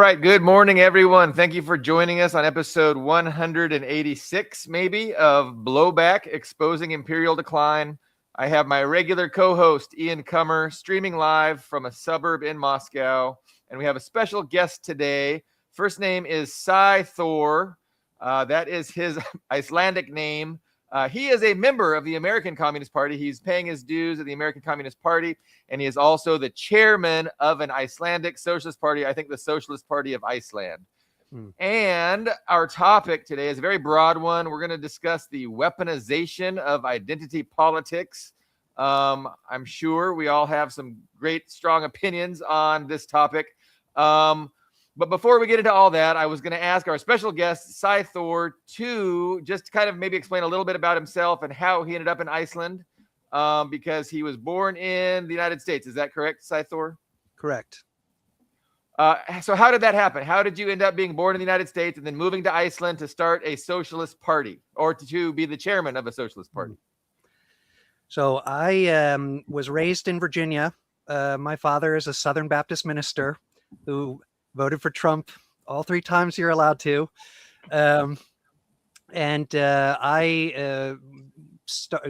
right. Good morning, everyone. Thank you for joining us on episode 186, maybe, of Blowback, Exposing Imperial Decline. I have my regular co-host, Ian Kummer, streaming live from a suburb in Moscow. And we have a special guest today. First name is Sæþór. That is his Icelandic name. He is a member of the American Communist Party. He's paying his dues at the American Communist Party, and he is also the chairman of an Icelandic socialist party, I think the Socialist Party of Iceland. And our topic today is a very broad one. We're going to discuss the weaponization of identity politics. I'm sure we all have some great, strong opinions on this topic. But before we get into all that, I was going to ask our special guest, Sæþór, to just kind of maybe explain a little bit about himself and how he ended up in Iceland, because he was born in the United States. Is that correct, Sæþór? Correct. So how did that happen? How did you end up being born in the United States and then moving to Iceland to start a socialist party, or to be the chairman of a socialist party? So I was raised in Virginia. My father is a Southern Baptist minister who voted for Trump all 3 times you're allowed to. I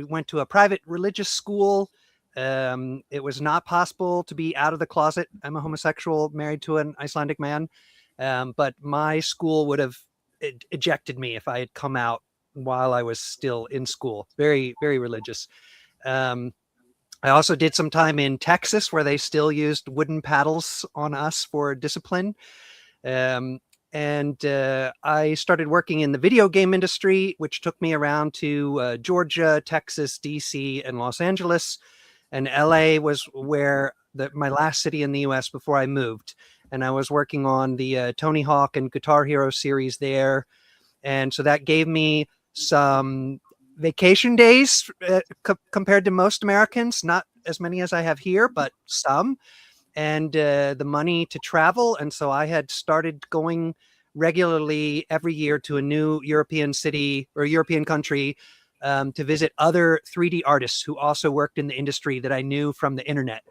went to a private religious school. It was not possible to be out of the closet. I'm a homosexual, married to an Icelandic man. But my school would have ejected me if I had come out while I was still in school. Very, very religious. I also did some time in Texas where they still used wooden paddles on us for discipline. I started working in the video game industry, which took me around to Georgia, Texas, DC, and Los Angeles. And LA was where my last city in the US before I moved. And I was working on the Tony Hawk and Guitar Hero series there. And so that gave me some vacation days compared to most Americans, not as many as I have here, but some, and the money to travel. And so I had started going regularly every year to a new European city or European country to visit other 3D artists who also worked in the industry that I knew from the internet.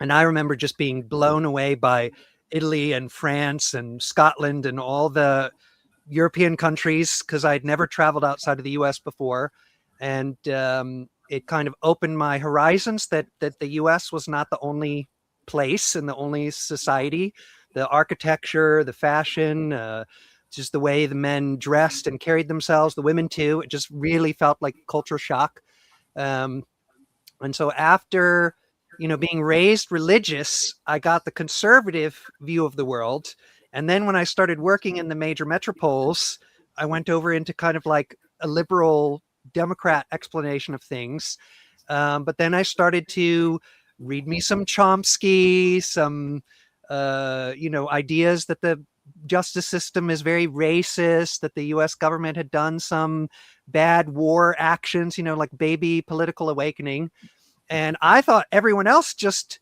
And I remember just being blown away by Italy and France and Scotland and all the European countries, because I'd never traveled outside of the US before. And it kind of opened my horizons that the US was not the only place and the only society. The architecture, the fashion, just the way the men dressed and carried themselves, the women too, it just really felt like culture shock. And so after, being raised religious, I got the conservative view of the world. And then when I started working in the major metropoles, I went over into kind of like a liberal Democrat explanation of things. But then I started to read me some Chomsky, some, ideas that the justice system is very racist, that the US government had done some bad war actions, like baby political awakening. And I thought everyone else just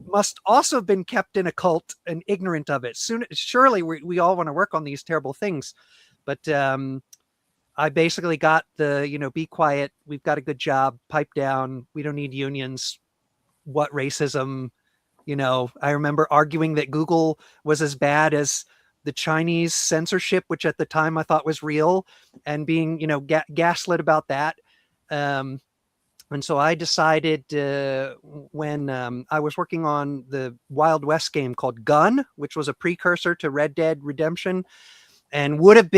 must also have been kept in a cult and ignorant of it. Surely we all want to work on these terrible things. But I basically got the, be quiet. We've got a good job. Pipe down. We don't need unions. What racism? I remember arguing that Google was as bad as the Chinese censorship, which at the time I thought was real, and being, gaslit about that. And so I decided when I was working on the Wild West game called Gun, which was a precursor to Red Dead Redemption, and would have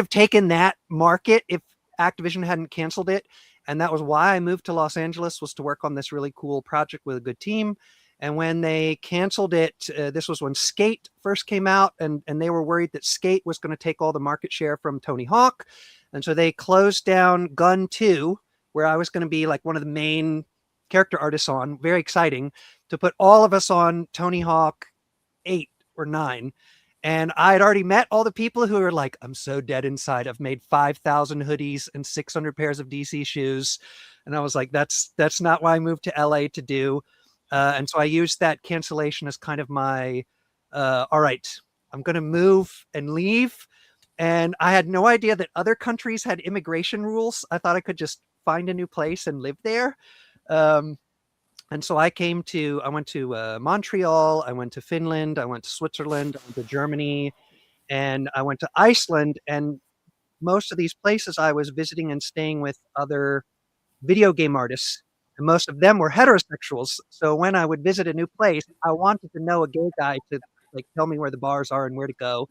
taken that market if Activision hadn't canceled it. And that was why I moved to Los Angeles, was to work on this really cool project with a good team. And when they canceled it, this was when Skate first came out, and they were worried that Skate was going to take all the market share from Tony Hawk. And so they closed down Gun 2, where I was going to be like one of the main character artists on, very exciting, to put all of us on Tony Hawk 8 or 9. And I had already met all the people who were like, I'm so dead inside. I've made 5,000 hoodies and 600 pairs of DC shoes. And I was like, that's not what I moved to LA to do. And so I used that cancellation as kind of my, all right, I'm going to move and leave. And I had no idea that other countries had immigration rules. I thought I could just find a new place and live there. And so I went to Montreal, I went to Finland, I went to Switzerland, I went to Germany, and I went to Iceland. And most of these places I was visiting and staying with other video game artists, and most of them were heterosexuals. So when I would visit a new place, I wanted to know a gay guy to like tell me where the bars are and where to go.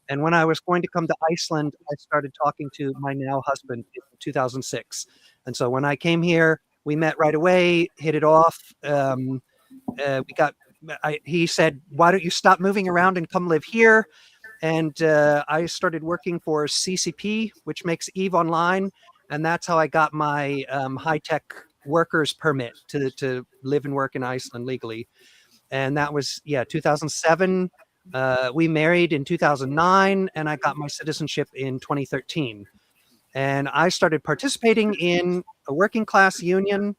And when I was going to come to Iceland, I started talking to my now husband in 2006. And so when I came here, we met right away, hit it off. We got. He said, "Why don't you stop moving around and come live here?" And I started working for CCP, which makes Eve Online, and that's how I got my high-tech workers permit to live and work in Iceland legally. And that was 2007. We married in 2009, and I got my citizenship in 2013. And I started participating in a working class union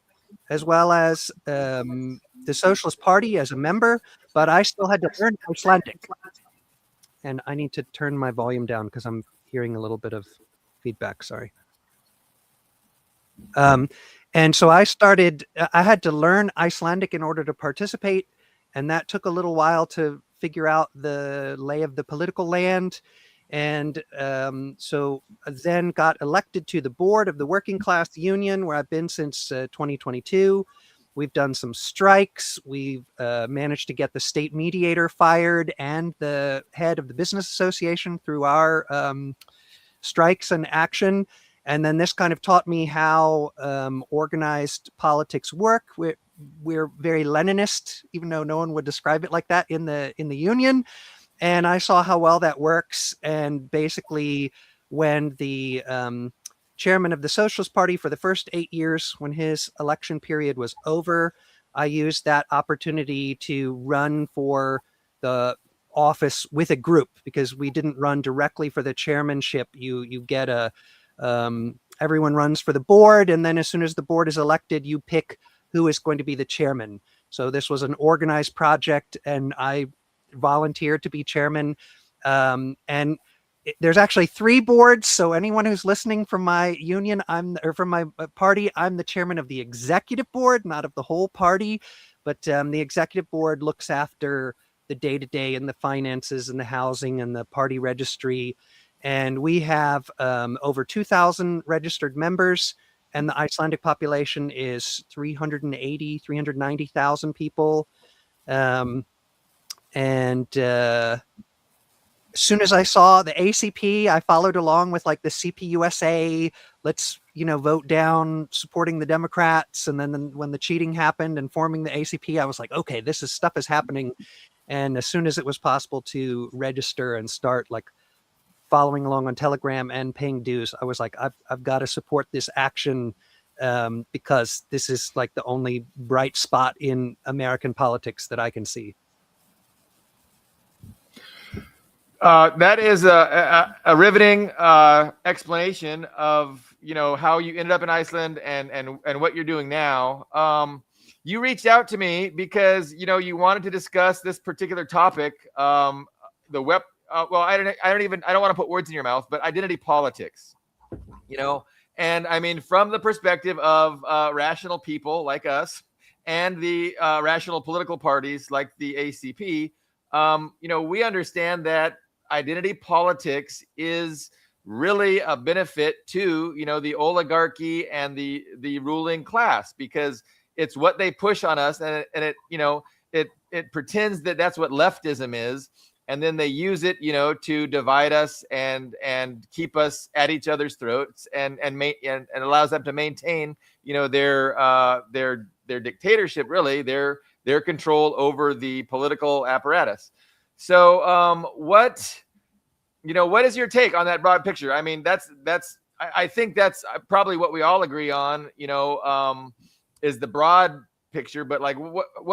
as well as the Socialist Party as a member, but I still had to learn Icelandic. And I need to turn my volume down because I'm hearing a little bit of feedback. Sorry. And so I had to learn Icelandic in order to participate. And that took a little while to figure out the lay of the political land. And so I then got elected to the board of the Working Class Union, where I've been since 2022. We've done some strikes. We've managed to get the state mediator fired and the head of the business association through our strikes and action. And then this kind of taught me how organized politics work. We're very Leninist, even though no one would describe it like that in the union. And I saw how well that works. And basically, when the chairman of the Socialist Party for the first 8 years, when his election period was over, I used that opportunity to run for the office with a group, because we didn't run directly for the chairmanship. You get everyone runs for the board, and then as soon as the board is elected, you pick who is going to be the chairman. So this was an organized project, and I volunteered to be chairman. And there's actually 3 boards. So anyone who's listening from my union, from my party, I'm the chairman of the executive board, not of the whole party. But the executive board looks after the day-to-day and the finances and the housing and the party registry. And we have over 2,000 registered members. And the Icelandic population is 390,000 people. As soon as I saw the ACP, I followed along with like the CPUSA, let's, vote down supporting the Democrats. And then when the cheating happened and forming the ACP, I was like, okay, stuff is happening. And as soon as it was possible to register and start like following along on Telegram and paying dues, I was like, I've got to support this action because this is like the only bright spot in American politics that I can see. That is a riveting explanation of how you ended up in Iceland and what you're doing now. You reached out to me because you wanted to discuss this particular topic. I don't want to put words in your mouth, but identity politics. And I mean, from the perspective of rational people like us and the rational political parties like the ACP, we understand that identity politics is really a benefit to, the oligarchy and the ruling class, because it's what they push on us, and it pretends that that's what leftism is, and then they use it, to divide us and keep us at each other's throats, and allows them to maintain, their dictatorship, really, their control over the political apparatus. So, what is your take on that broad picture? I mean, I think that's probably what we all agree on, is the broad picture. But like,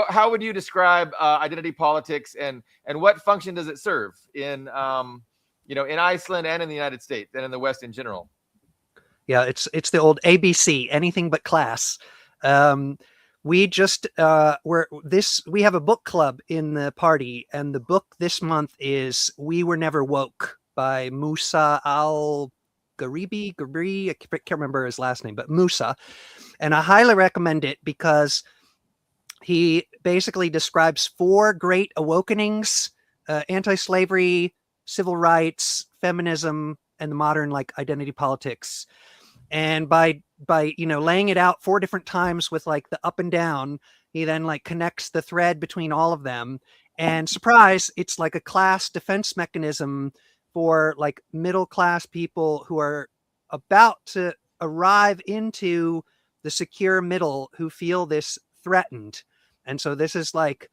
how would you describe identity politics, and what function does it serve in, in Iceland and in the United States and in the West in general? Yeah, it's the old ABC, anything but class. We just we have a book club in the party, and the book this month is "We Were Never Woke" by Musa Gabri. I can't remember his last name, but Musa. And I highly recommend it because he basically describes 4 great awakenings: anti-slavery, civil rights, feminism, and the modern like identity politics. And by laying it out 4 different times with like the up and down, he then like connects the thread between all of them. And surprise, it's like a class defense mechanism for like middle class people who are about to arrive into the secure middle, who feel this threatened. And so this is like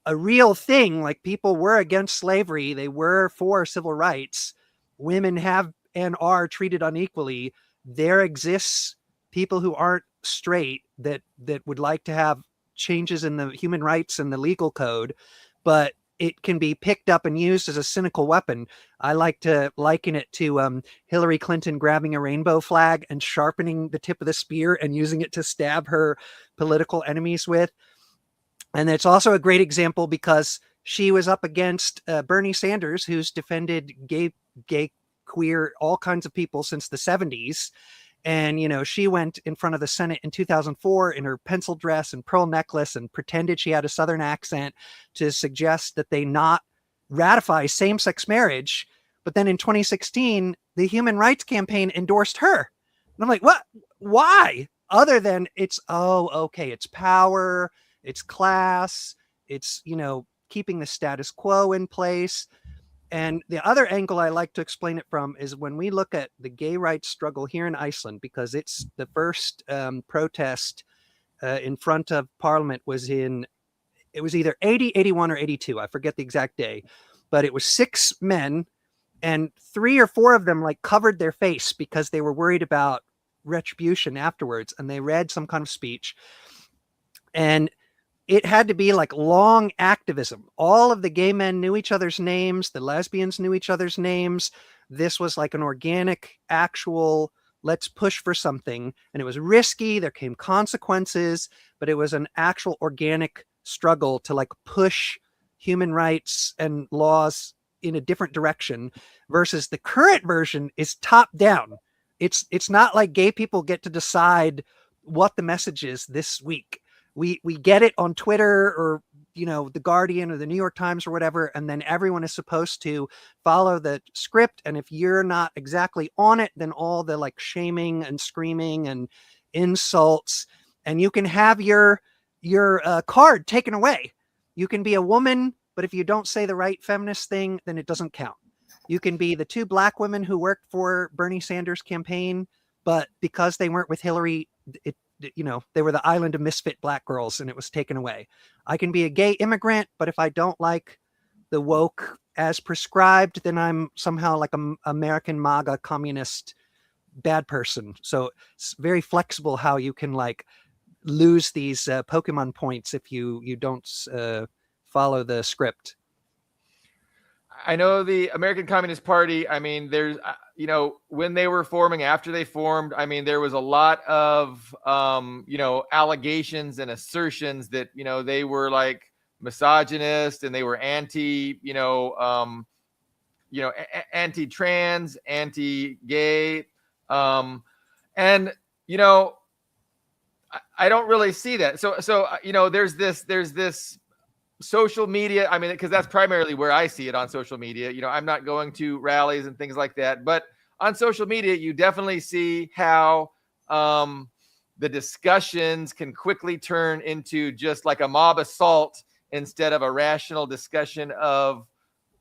a real thing. Like, people were against slavery, they were for civil rights. Women have and are treated unequally. There exists people who aren't straight that would like to have changes in the human rights and the legal code, but it can be picked up and used as a cynical weapon. I like to liken it to Hillary Clinton grabbing a rainbow flag and sharpening the tip of the spear and using it to stab her political enemies with. And it's also a great example because she was up against Bernie Sanders, who's defended gay, queer, all kinds of people since the 70s. And, she went in front of the Senate in 2004 in her pencil dress and pearl necklace and pretended she had a Southern accent to suggest that they not ratify same-sex marriage. But then in 2016, the Human Rights Campaign endorsed her. And I'm like, what? Why? Other than it's power, it's class, it's, keeping the status quo in place. And the other angle I like to explain it from is when we look at the gay rights struggle here in Iceland, because it's the first protest in front of Parliament it was either 80, 81, or 82. I forget the exact day, but it was 6 men, and 3 or 4 of them like covered their face because they were worried about retribution afterwards. And they read some kind of speech, and it had to be like long activism. All of the gay men knew each other's names. The lesbians knew each other's names. This was like an organic, actual, let's push for something. And it was risky. There came consequences, but it was an actual organic struggle to like push human rights and laws in a different direction, versus the current version is top down. It's not like gay people get to decide what the message is this week. We get it on Twitter or, The Guardian or the New York Times or whatever, and then everyone is supposed to follow the script. And if you're not exactly on it, then all the like shaming and screaming and insults, and you can have your card taken away. You can be a woman, but if you don't say the right feminist thing, then it doesn't count. You can be the 2 black women who worked for Bernie Sanders' campaign, but because they weren't with Hillary, they were the island of misfit black girls, and it was taken away. I can be a gay immigrant, but if I don't like the woke as prescribed, then I'm somehow like an American MAGA communist bad person. So it's very flexible how you can like lose these Pokemon points if you don't follow the script. I know the American Communist Party, there's, when they were forming, after they formed, there was a lot of, allegations and assertions that, they were like misogynist and they were anti-trans, anti-gay. And, I don't really see that. So, there's this social media, because that's primarily where I see it, on social media. I'm not going to rallies and things like that, but on social media, you definitely see how the discussions can quickly turn into just like a mob assault instead of a rational discussion of,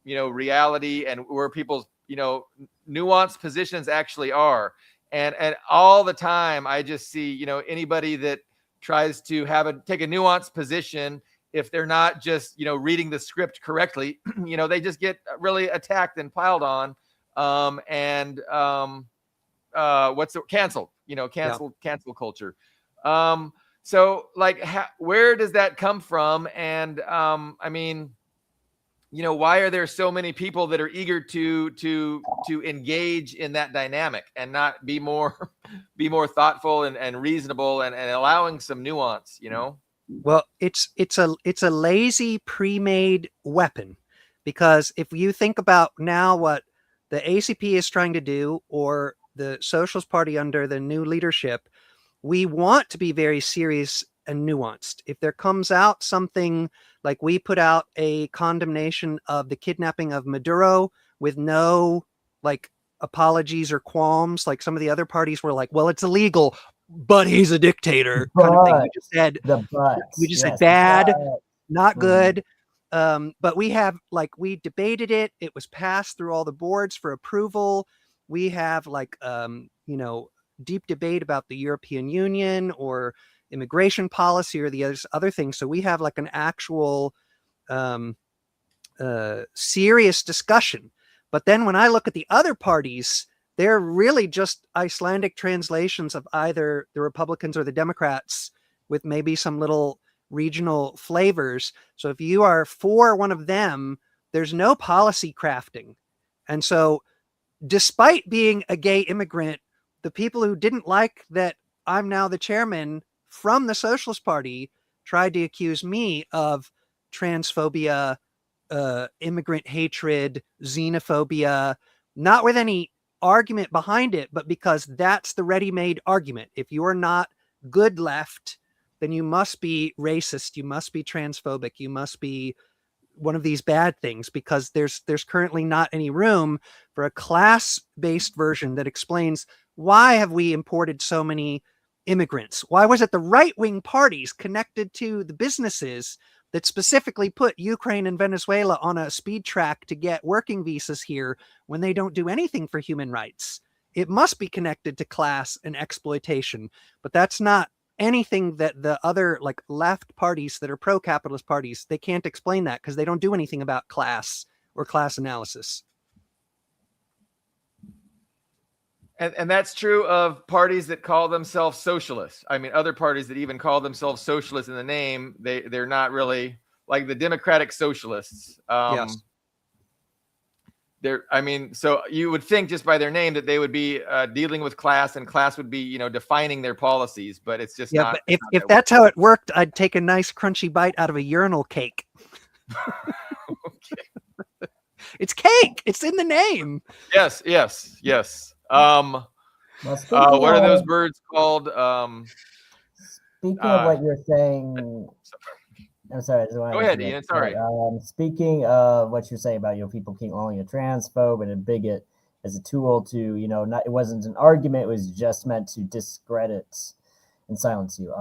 reality and where people's, nuanced positions actually are. And all the time, I just see, anybody that tries to take a nuanced position, if they're not just, reading the script correctly, they just get really attacked and piled on, canceled, cancel culture. So like, where does that come from? And, why are there so many people that are eager to engage in that dynamic and not be more thoughtful and reasonable and allowing some nuance, Well, it's a lazy pre-made weapon, because if you think about now what the ACP is trying to do, or the Socialist Party under the new leadership, we want to be very serious and nuanced. If there comes out something like we put out a condemnation of the kidnapping of Maduro with no like apologies or qualms, like some of the other parties were like, well, it's illegal, but he's a dictator kind of thing. We just said, bad, not good. But we have we debated it. It was passed through all the boards for approval. We have deep debate about the European Union or immigration policy or the other things. So we have like an actual serious discussion. But then when I look at the other parties, they're really just Icelandic translations of either the Republicans or the Democrats with maybe some little regional flavors. So if you are for one of them, there's no policy crafting. And so despite being a gay immigrant, the people who didn't like that I'm now the chairman from the Socialist Party tried to accuse me of transphobia, immigrant hatred, xenophobia, not with any argument behind it, but because that's the ready-made argument. If you're not good left, then you must be racist, you must be transphobic, you must be one of these bad things, because there's currently not any room for a class-based version that explains why have we imported so many immigrants? Why was it the right-wing parties connected to the businesses that specifically put Ukraine and Venezuela on a speed track to get working visas here when they don't do anything for human rights? It must be connected to class and exploitation, but that's not anything that the other left parties that are pro-capitalist parties, they can't explain that because they don't do anything about class or class analysis. And that's true of parties that call themselves socialists. I mean, other parties that even call themselves socialists in the name, they're not really like the Democratic Socialists. Yes. So you would think just by their name that they would be dealing with class, and class would be, defining their policies, but it's just not. But if that's how it worked, I'd take a nice crunchy bite out of a urinal cake. Okay. It's cake. It's in the name. Yes. What are those birds called? Speaking of what you're saying, I'm sorry. Go ahead, Ian. Sorry. Speaking of what you're saying about people calling you a transphobe and a bigot as a tool to it wasn't an argument; it was just meant to discredit and silence you.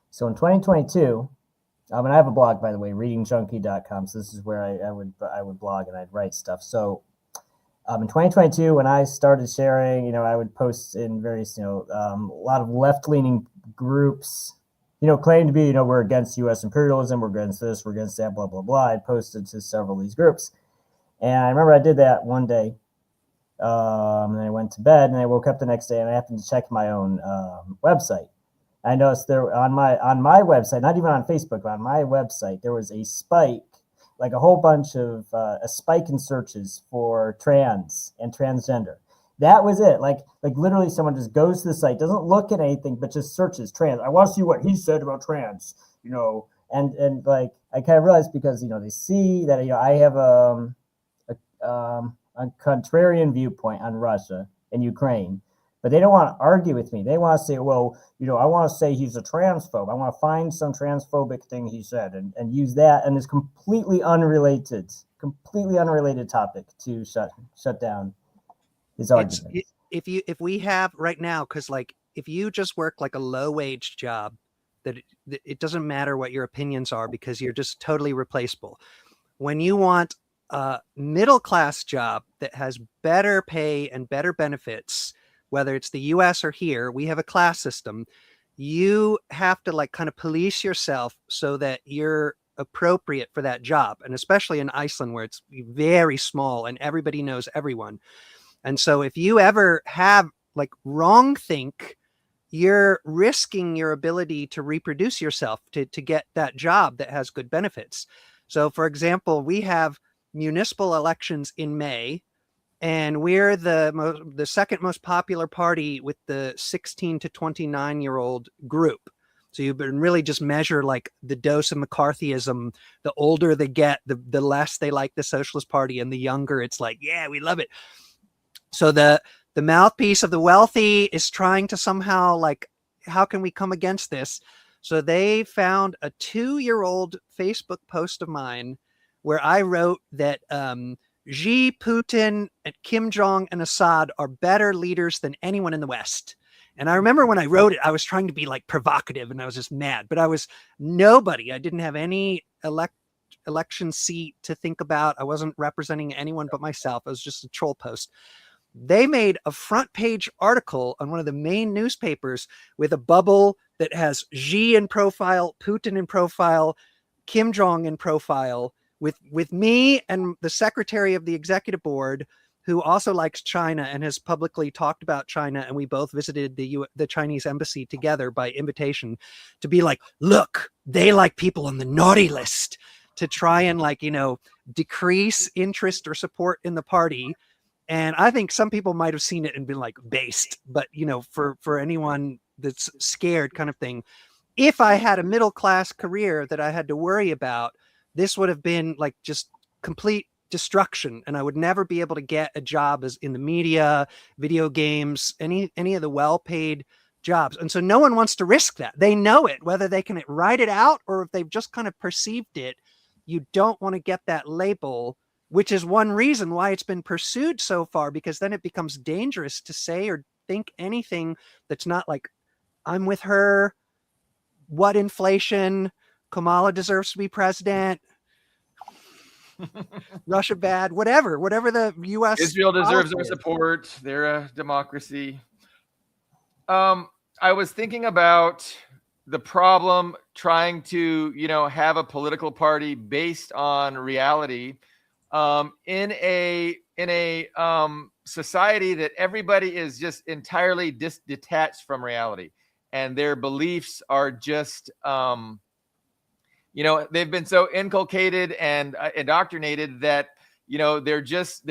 So in 2022, and I have a blog, by the way, readingjunkie.com. So this is where I would blog and I'd write stuff. So in 2022, when I started sharing, I would post in various, a lot of left-leaning groups, claim to be, we're against U.S. imperialism, we're against this, we're against that, blah, blah, blah. I posted to several of these groups. And I remember I did that one day. And I went to bed and I woke up the next day and I happened to check my own website. I noticed there on my website, not even on Facebook, but on my website, there was a spike, like a whole bunch of a spike in searches for trans and transgender. That was it. Like literally someone just goes to the site, doesn't look at anything, but just searches trans. I want to see what he said about trans, and I kind of realized because, they see that, I have a contrarian viewpoint on Russia and Ukraine, but they don't want to argue with me. They want to say, well, I want to say he's a transphobe. I want to find some transphobic thing he said and use that. And it's completely unrelated topic to shut down his argument. If we have right now, because if you just work a low wage job, that it doesn't matter what your opinions are because you're just totally replaceable. When you want a middle class job that has better pay and better benefits, whether it's the US or here, we have a class system. You have to kind of police yourself so that you're appropriate for that job. And especially in Iceland, where it's very small and everybody knows everyone. And so if you ever have wrong think, you're risking your ability to reproduce yourself to get that job that has good benefits. So for example, we have municipal elections in May, and we're the second most popular party with the 16 to 29-year-old group. So you've been really just measure the dose of McCarthyism. The older they get, the less they like the Socialist Party, and the younger it's yeah, we love it. So the mouthpiece of the wealthy is trying to somehow how can we come against this? So they found a 2-year-old Facebook post of mine where I wrote that Xi, Putin, and Kim Jong and Assad are better leaders than anyone in the West. And I remember when I wrote it, I was trying to be like provocative and I was just mad, but I was nobody. I didn't have any election seat to think about. I wasn't representing anyone but myself. It was just a troll post. They made a front page article on one of the main newspapers with a bubble that has Xi in profile, Putin in profile, Kim Jong in profile, with me and the secretary of the executive board, who also likes China and has publicly talked about China. And we both visited the Chinese embassy together by invitation to be like, look, they like people on the naughty list, to try and decrease interest or support in the party. And I think some people might have seen it and been like based, but for anyone that's scared kind of thing, if I had a middle-class career that I had to worry about, this would have been like just complete destruction. And I would never be able to get a job as in the media, video games, any of the well-paid jobs. And so no one wants to risk that. They know it, whether they can write it out or if they've just kind of perceived it. You don't want to get that label, which is one reason why it's been pursued so far, because then it becomes dangerous to say or think anything that's not like, I'm with her, what inflation, Kamala deserves to be president, Russia bad, whatever the U.S. Israel deserves our support. They're a democracy. I was thinking about the problem trying to, have a political party based on reality in a society that everybody is just entirely detached from reality, and their beliefs are just they've been so inculcated and indoctrinated that they're just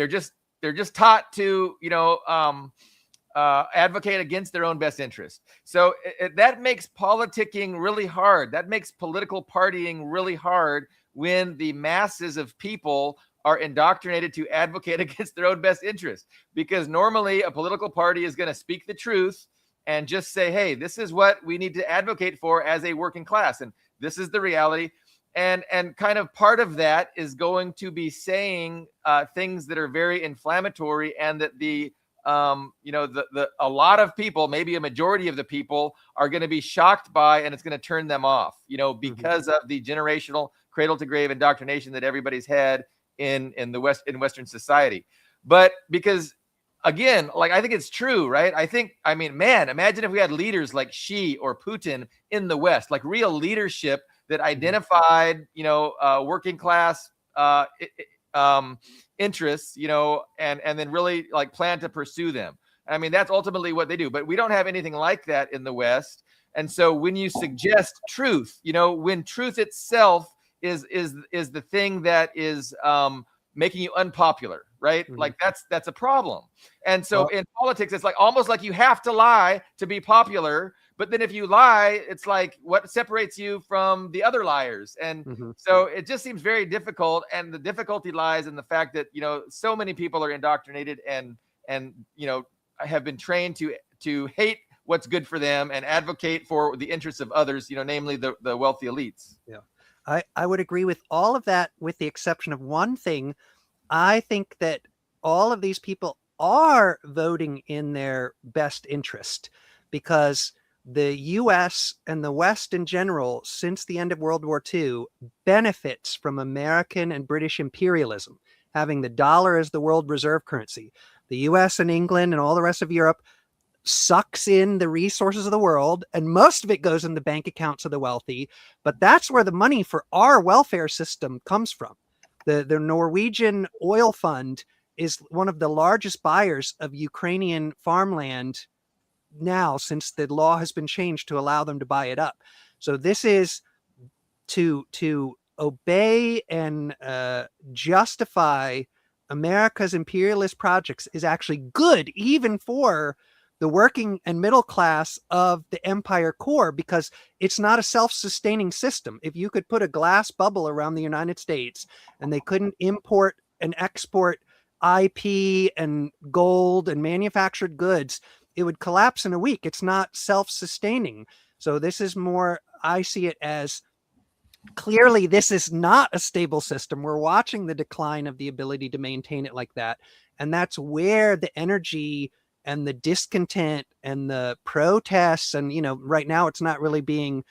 taught to advocate against their own best interest. So that makes politicking really hard. That makes political partying really hard when the masses of people are indoctrinated to advocate against their own best interest. Because normally a political party is going to speak the truth and just say, hey, this is what we need to advocate for as a working class. And this is the reality. And kind of part of that is going to be saying things that are very inflammatory, and that a lot of people, maybe a majority of the people, are going to be shocked by, and it's going to turn them off, because of the generational cradle to grave indoctrination that everybody's had in Western society. But because, again, I think it's true, right? Imagine if we had leaders like Xi or Putin in the West, like real leadership that identified, working class interests, and then really plan to pursue them. That's ultimately what they do. But we don't have anything like that in the West. And so when you suggest truth, when truth itself is the thing that is making you unpopular, right? Mm-hmm. That's a problem. And so in politics, it's almost like you have to lie to be popular. But then if you lie, it's like, what separates you from the other liars? And so it just seems very difficult. And the difficulty lies in the fact that, so many people are indoctrinated and have been trained to hate what's good for them and advocate for the interests of others, namely the wealthy elites. Yeah. I would agree with all of that, with the exception of one thing. I think that all of these people are voting in their best interest, because the U.S. and the West in general, since the end of World War II, benefits from American and British imperialism, having the dollar as the world reserve currency. The U.S. and England and all the rest of Europe sucks in the resources of the world, and most of it goes in the bank accounts of the wealthy. But that's where the money for our welfare system comes from. The Norwegian oil fund is one of the largest buyers of Ukrainian farmland now, since the law has been changed to allow them to buy it up. So this is to obey and justify America's imperialist projects is actually good, even for the working and middle class of the empire core, because it's not a self-sustaining system. If you could put a glass bubble around the United States and they couldn't import and export IP and gold and manufactured goods, it would collapse in a week. It's not self-sustaining. So this is more, I see it as, clearly this is not a stable system. We're watching the decline of the ability to maintain it like that. And that's where the energy and the discontent and the protests, and, you know, right now it's not really being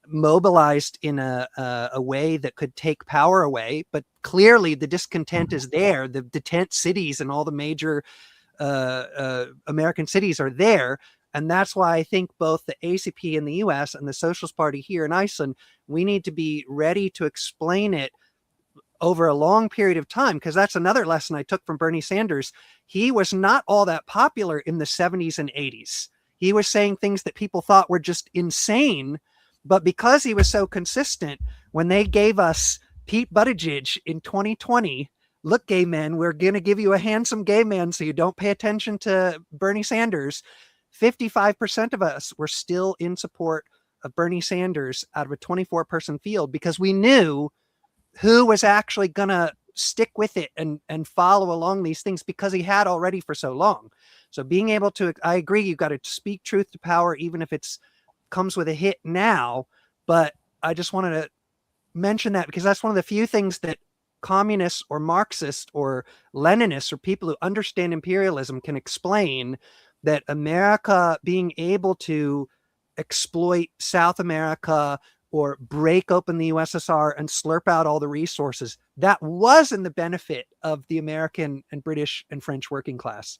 mobilized in a way that could take power away, but clearly the discontent is there. The tent cities and all the major American cities are there. And that's why I think both the ACP in the US and the Socialist Party here in Iceland, we need to be ready to explain it over a long period of time, because that's another lesson I took from Bernie Sanders. He was not all that popular in the 70s and 80s. He was saying things that people thought were just insane, but because he was so consistent, when they gave us Pete Buttigieg in 2020, look, gay men, we're going to give you a handsome gay man so you don't pay attention to Bernie Sanders, 55% of us were still in support of Bernie Sanders out of a 24-person field, because we knew who was actually going to stick with it and follow along these things, because he had already for so long. So being able to, I agree, you've got to speak truth to power, even if it's comes with a hit now. But I just wanted to mention that, because that's one of the few things that communists or Marxists or Leninists or people who understand imperialism can explain, that America being able to exploit South America or break open the USSR and slurp out all the resources, that was in the benefit of the American and British and French working class.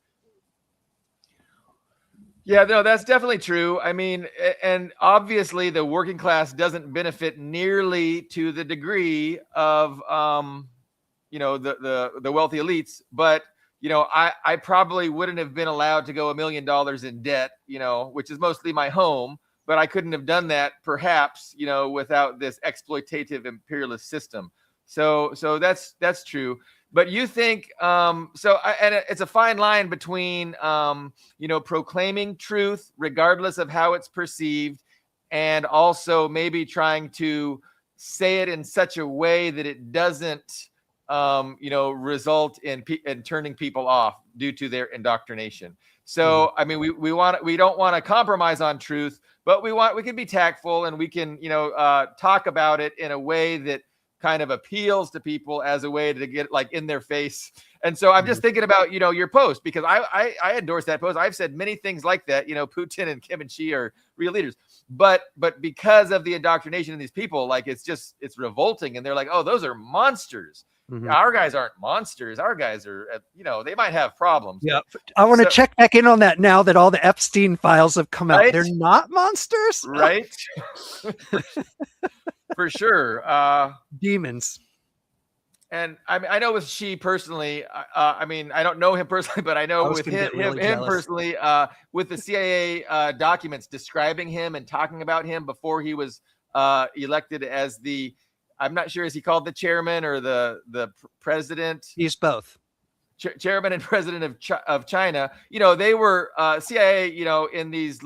Yeah, no, that's definitely true. I mean, and obviously the working class doesn't benefit nearly to the degree of, you know, the wealthy elites. But, you know, I probably wouldn't have been allowed to go $1 million in debt, you know, which is mostly my home. But I couldn't have done that, perhaps, you know, without this exploitative imperialist system. So that's true. But you think, and it's a fine line between, you know, proclaiming truth regardless of how it's perceived, and also maybe trying to say it in such a way that it doesn't, you know, result in turning people off due to their indoctrination. So, I mean, we don't want to compromise on truth, but we can be tactful, and we can, you know, talk about it in a way that kind of appeals to people as a way to get like in their face. And so I'm just thinking about, you know, your post, because I endorse that post. I've said many things like that, you know, Putin and Kim and Xi are real leaders, but because of the indoctrination of these people, like, it's revolting. And they're like, oh, those are monsters. Mm-hmm. Our guys aren't monsters. Our guys are, you know, they might have problems. Yeah. I want to check back in on that now that all the Epstein files have come out. Right? They're not monsters. Right. For sure. Demons. And I mean, I know with Xi personally, I mean, I don't know him personally, but I know with him personally, with the CIA documents describing him and talking about him before he was elected as the, I'm not sure, is he called the chairman or the president? He's both. Chairman and president of China. You know, they were CIA, you know, in these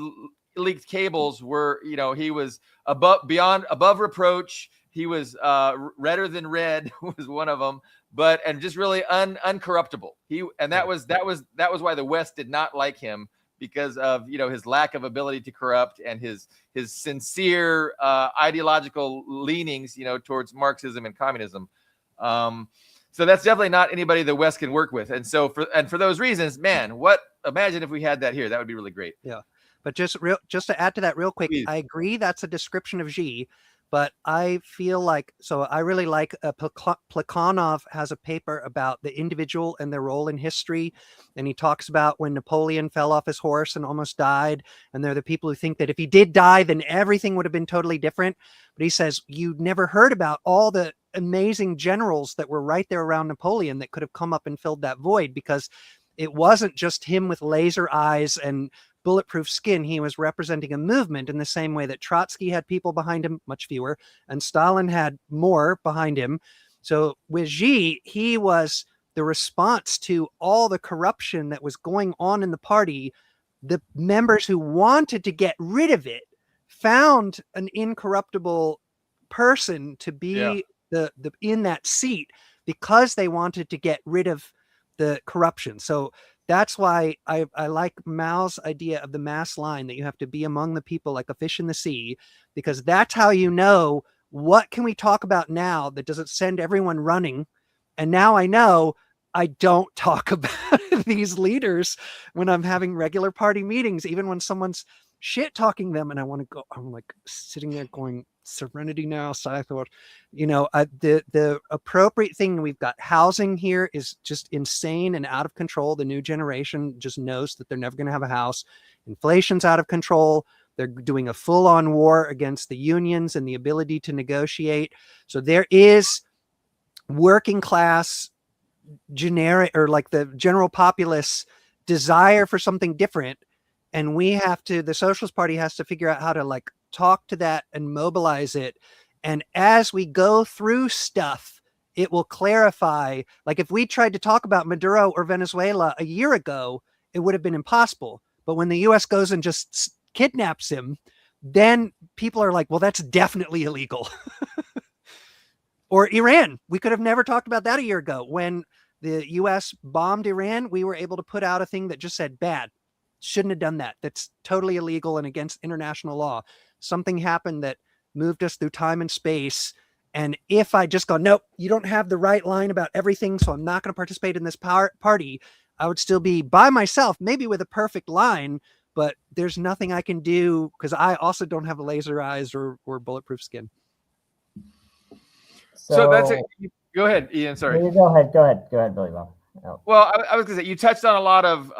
leaked cables were, you know, he was above reproach. He was redder than red was one of them, and just really uncorruptible. That was why the West did not like him, because of, you know, his lack of ability to corrupt and his sincere ideological leanings, you know, towards Marxism and communism. So that's definitely not anybody the West can work with. And so for those reasons, man, imagine if we had that here. That would be really great. Yeah. But just to add to that real quick, please. I agree that's a description of Xi, but I feel like, so I really like Plekhanov has a paper about the individual and their role in history. And he talks about when Napoleon fell off his horse and almost died. And they're the people who think that if he did die, then everything would have been totally different. But he says, you never heard about all the amazing generals that were right there around Napoleon that could have come up and filled that void, because it wasn't just him with laser eyes and bulletproof skin. He was representing a movement in the same way that Trotsky had people behind him, much fewer, and Stalin had more behind him. So with Xi, he was the response to all the corruption that was going on in the party. The members who wanted to get rid of it found an incorruptible person to be the in that seat, because they wanted to get rid of the corruption. So That's why I like Mao's idea of the mass line, that you have to be among the people like a fish in the sea, because that's how you know what can we talk about now that doesn't send everyone running. And now I know I don't talk about these leaders when I'm having regular party meetings, even when someone's shit talking them and I want to go, I'm like sitting there going, serenity now, Sæþór. The appropriate thing, we've got housing here is just insane and out of control. The new generation just knows that they're never going to have a house. Inflation's out of control. They're doing a full-on war against the unions and the ability to negotiate. So there is working class, generic, or like the general populace desire for something different. And the Socialist Party has to figure out how to like talk to that and mobilize it. And as we go through stuff, it will clarify. Like if we tried to talk about Maduro or Venezuela a year ago, it would have been impossible. But when the US goes and just kidnaps him, then people are like, well, that's definitely illegal. Or Iran. We could have never talked about that a year ago. When the US bombed Iran, we were able to put out a thing that just said bad. Shouldn't have done that. That's totally illegal and against international law. Something happened that moved us through time and space. And if I just go, nope, you don't have the right line about everything, so I'm not going to participate in this party, I would still be by myself, maybe with a perfect line, but there's nothing I can do because I also don't have laser eyes or bulletproof skin. So that's it. Go ahead, Ian. Sorry. Go ahead, Billy Bob. Oh. Well, I was going to say, you touched on a lot of,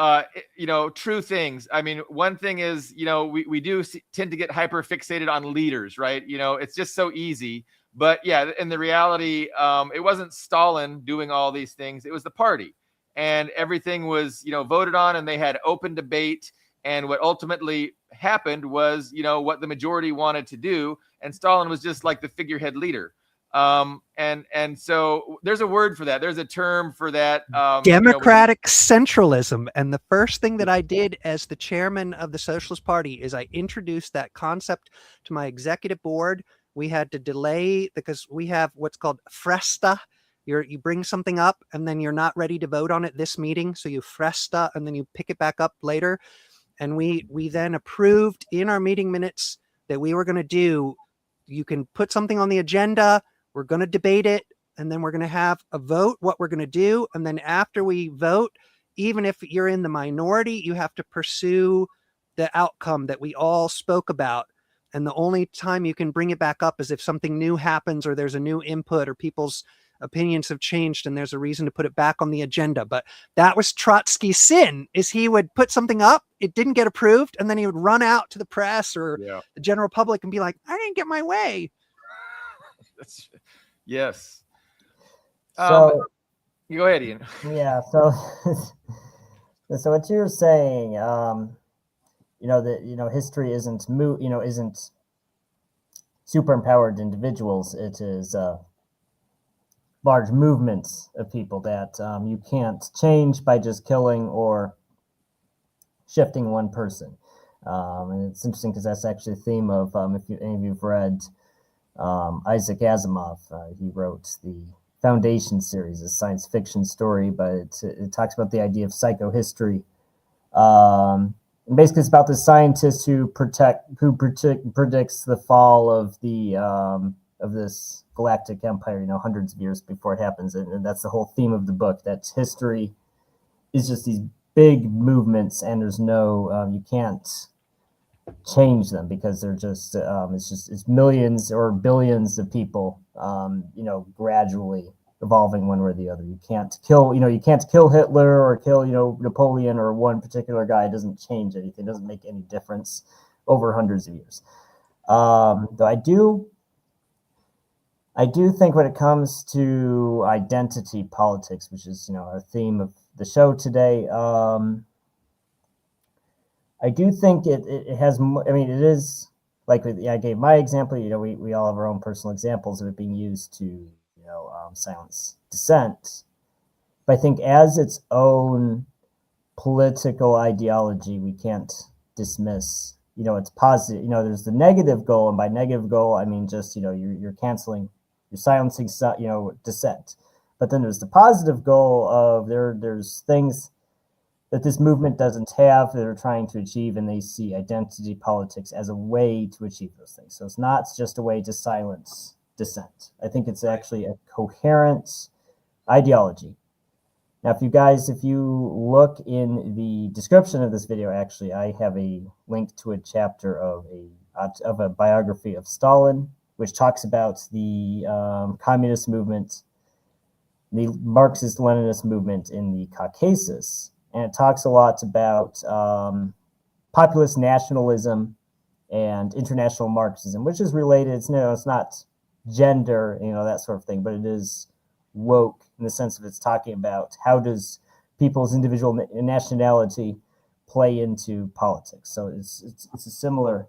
true things. I mean, one thing is, we do tend to get hyper fixated on leaders, right? It's just so easy. But yeah, in the reality, it wasn't Stalin doing all these things. It was the party, and everything was, voted on, and they had open debate. And what ultimately happened was, what the majority wanted to do. And Stalin was just like the figurehead leader. And so there's a word for that. There's a term for that. Democratic centralism. And the first thing that I did as the chairman of the Socialist Party is I introduced that concept to my executive board. We had to delay because we have what's called fresta. You bring something up and then you're not ready to vote on it this meeting. So you fresta and then you pick it back up later. And we then approved in our meeting minutes that we were going to do, you can put something on the agenda. We're going to debate it, and then we're going to have a vote, what we're going to do. And then after we vote, even if you're in the minority, you have to pursue the outcome that we all spoke about. And the only time you can bring it back up is if something new happens or there's a new input or people's opinions have changed and there's a reason to put it back on the agenda. But that was Trotsky's sin, is he would put something up, it didn't get approved, and then he would run out to the press or the general public and be like, I didn't get my way. Yes. So you go ahead, Ian. Yeah. So what you're saying, history isn't isn't super empowered individuals. It is large movements of people that you can't change by just killing or shifting one person. And it's interesting because that's actually a theme of, if any of you've read Isaac Asimov, he wrote the Foundation series, a science fiction story, but it talks about the idea of psychohistory. And basically, it's about the scientist who predicts the fall of this galactic empire, hundreds of years before it happens, and that's the whole theme of the book. That history is just these big movements, and there's no you can't change them because they're just it's millions or billions of people gradually evolving one way or the other. You can't kill Hitler or kill Napoleon or one particular guy. It doesn't change anything. It doesn't make any difference over hundreds of years. Though I do think when it comes to identity politics, which is our theme of the show today, I do think it has. I mean, it is like I gave my example. We all have our own personal examples of it being used to silence dissent. But I think as its own political ideology, we can't dismiss. It's positive. There's the negative goal, and by negative goal, I mean just you're canceling, you're silencing dissent. But then there's the positive goal of there's things that this movement doesn't have, that they're trying to achieve, and they see identity politics as a way to achieve those things. So it's not just a way to silence dissent. I think it's actually a coherent ideology. Now, if you look in the description of this video, actually, I have a link to a chapter of a biography of Stalin, which talks about the communist movement, the Marxist-Leninist movement in the Caucasus. And it talks a lot about populist nationalism and international Marxism, which is related. It's not gender, that sort of thing, but it is woke in the sense of it's talking about how does people's individual nationality play into politics. So it's a similar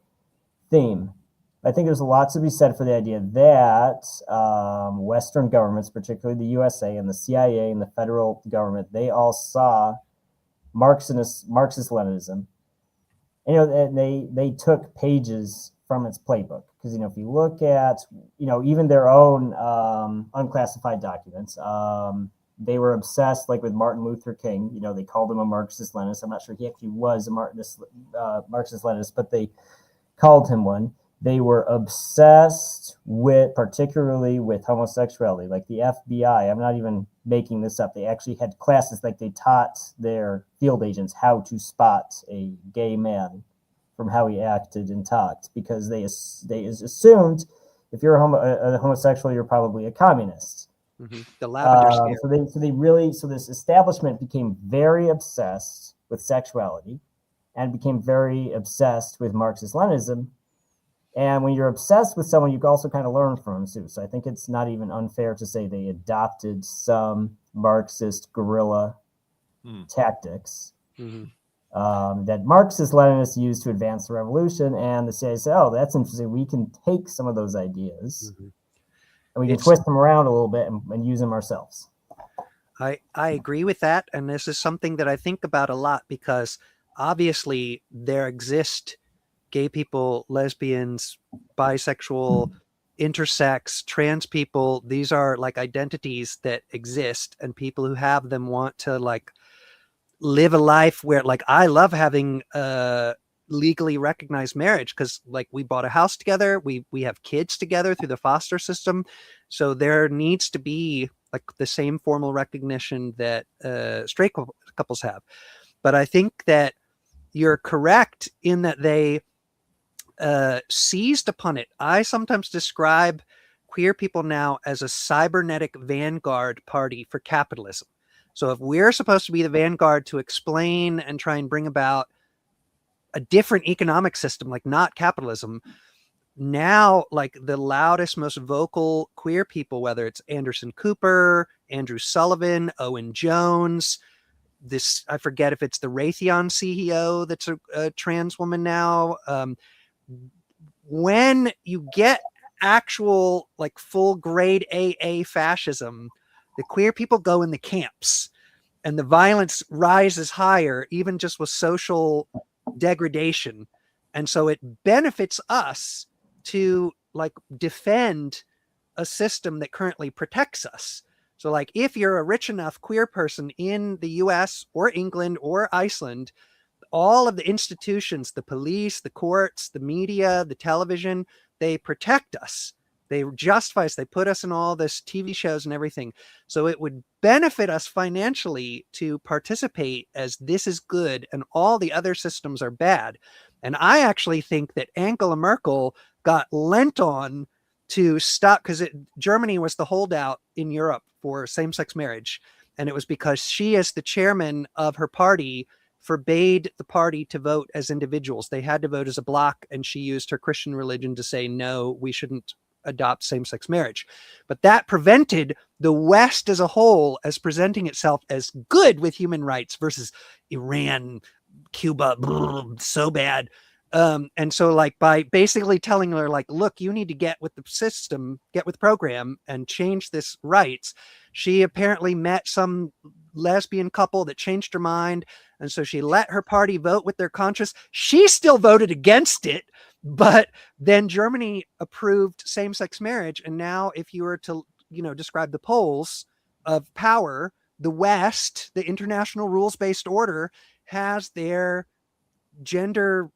theme. I think there's a lot to be said for the idea that Western governments, particularly the USA and the CIA and the federal government, they all saw Marxist-Leninism. And they took pages from its playbook, because if you look at even their own unclassified documents, they were obsessed, like with Martin Luther King. They called him a Marxist-Leninist. I'm not sure he actually was a Marxist-Leninist, but they called him one. They were obsessed particularly with homosexuality, like the FBI. I'm not even making this up. They actually had classes, like they taught their field agents how to spot a gay man from how he acted and talked, because they assumed if you're a homosexual, you're probably a communist. Mm-hmm. The lavender scare. So this establishment became very obsessed with sexuality and became very obsessed with Marxist-Leninism. And when you're obsessed with someone, you can also kind of learn from them too. So I think it's not even unfair to say they adopted some Marxist guerrilla tactics that Marxist-Leninists used to advance the revolution. And the CIA said, oh, that's interesting. We can take some of those ideas and we can twist them around a little bit and use them ourselves. I agree with that. And this is something that I think about a lot, because obviously there exist gay people, lesbians, bisexual, intersex, trans people. These are like identities that exist, and people who have them want to like live a life where, like, I love having legally recognized marriage, because like we bought a house together, we have kids together through the foster system. So there needs to be like the same formal recognition that straight couples have. But I think that you're correct in that they seized upon it. I sometimes describe queer people now as a cybernetic vanguard party for capitalism. So if we're supposed to be the vanguard to explain and try and bring about a different economic system, like not capitalism, now like the loudest, most vocal queer people, whether it's Anderson Cooper, Andrew Sullivan, Owen Jones, I forget if it's the Raytheon CEO that's a trans woman now. When you get actual like full grade AA fascism, the queer people go in the camps and the violence rises higher, even just with social degradation. And so it benefits us to like defend a system that currently protects us. So like if you're a rich enough queer person in the US or England or Iceland, all of the institutions, the police, the courts, the media, the television, they protect us. They justify us. They put us in all this TV shows and everything. So it would benefit us financially to participate, as this is good and all the other systems are bad. And I actually think that Angela Merkel got lent on to stop, because Germany was the holdout in Europe for same-sex marriage. And it was because she, as the chairman of her party, forbade the party to vote as individuals. They had to vote as a bloc, and she used her Christian religion to say, no, we shouldn't adopt same-sex marriage. But that prevented the West as a whole as presenting itself as good with human rights versus Iran, Cuba, so bad. And so like by basically telling her like, look, you need to get with the system, get with the program and change this rights. She apparently met some lesbian couple that changed her mind. And so she let her party vote with their conscience. She still voted against it, but then Germany approved same-sex marriage. And now if you were to, describe the poles of power, the West, the international rules-based order, has their gender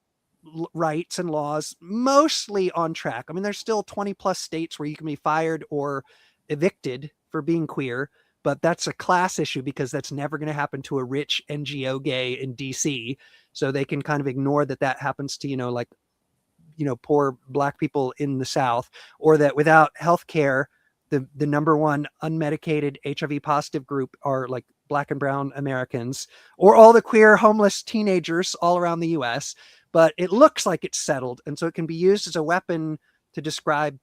rights and laws mostly on track. I mean, there's still 20 plus states where you can be fired or evicted for being queer, but that's a class issue because that's never going to happen to a rich NGO gay in DC. So they can kind of ignore that happens to, like, poor Black people in the South, or that without healthcare, the number one unmedicated HIV positive group are like Black and brown Americans, or all the queer homeless teenagers all around the US. But it looks like it's settled. And so it can be used as a weapon to describe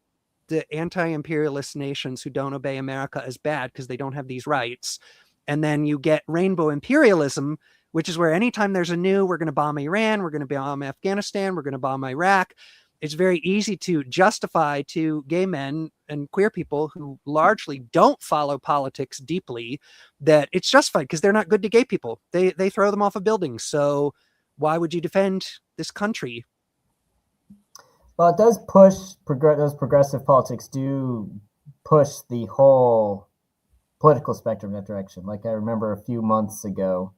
the anti-imperialist nations who don't obey America as bad because they don't have these rights. And then you get rainbow imperialism, which is where anytime there's a new, we're going to bomb Iran, we're going to bomb Afghanistan, we're going to bomb Iraq. It's very easy to justify to gay men and queer people who largely don't follow politics deeply that it's justified because they're not good to gay people. They throw them off of buildings. So why would you defend this country? Well, it does push, those progressive politics do push the whole political spectrum in that direction. Like I remember a few months ago,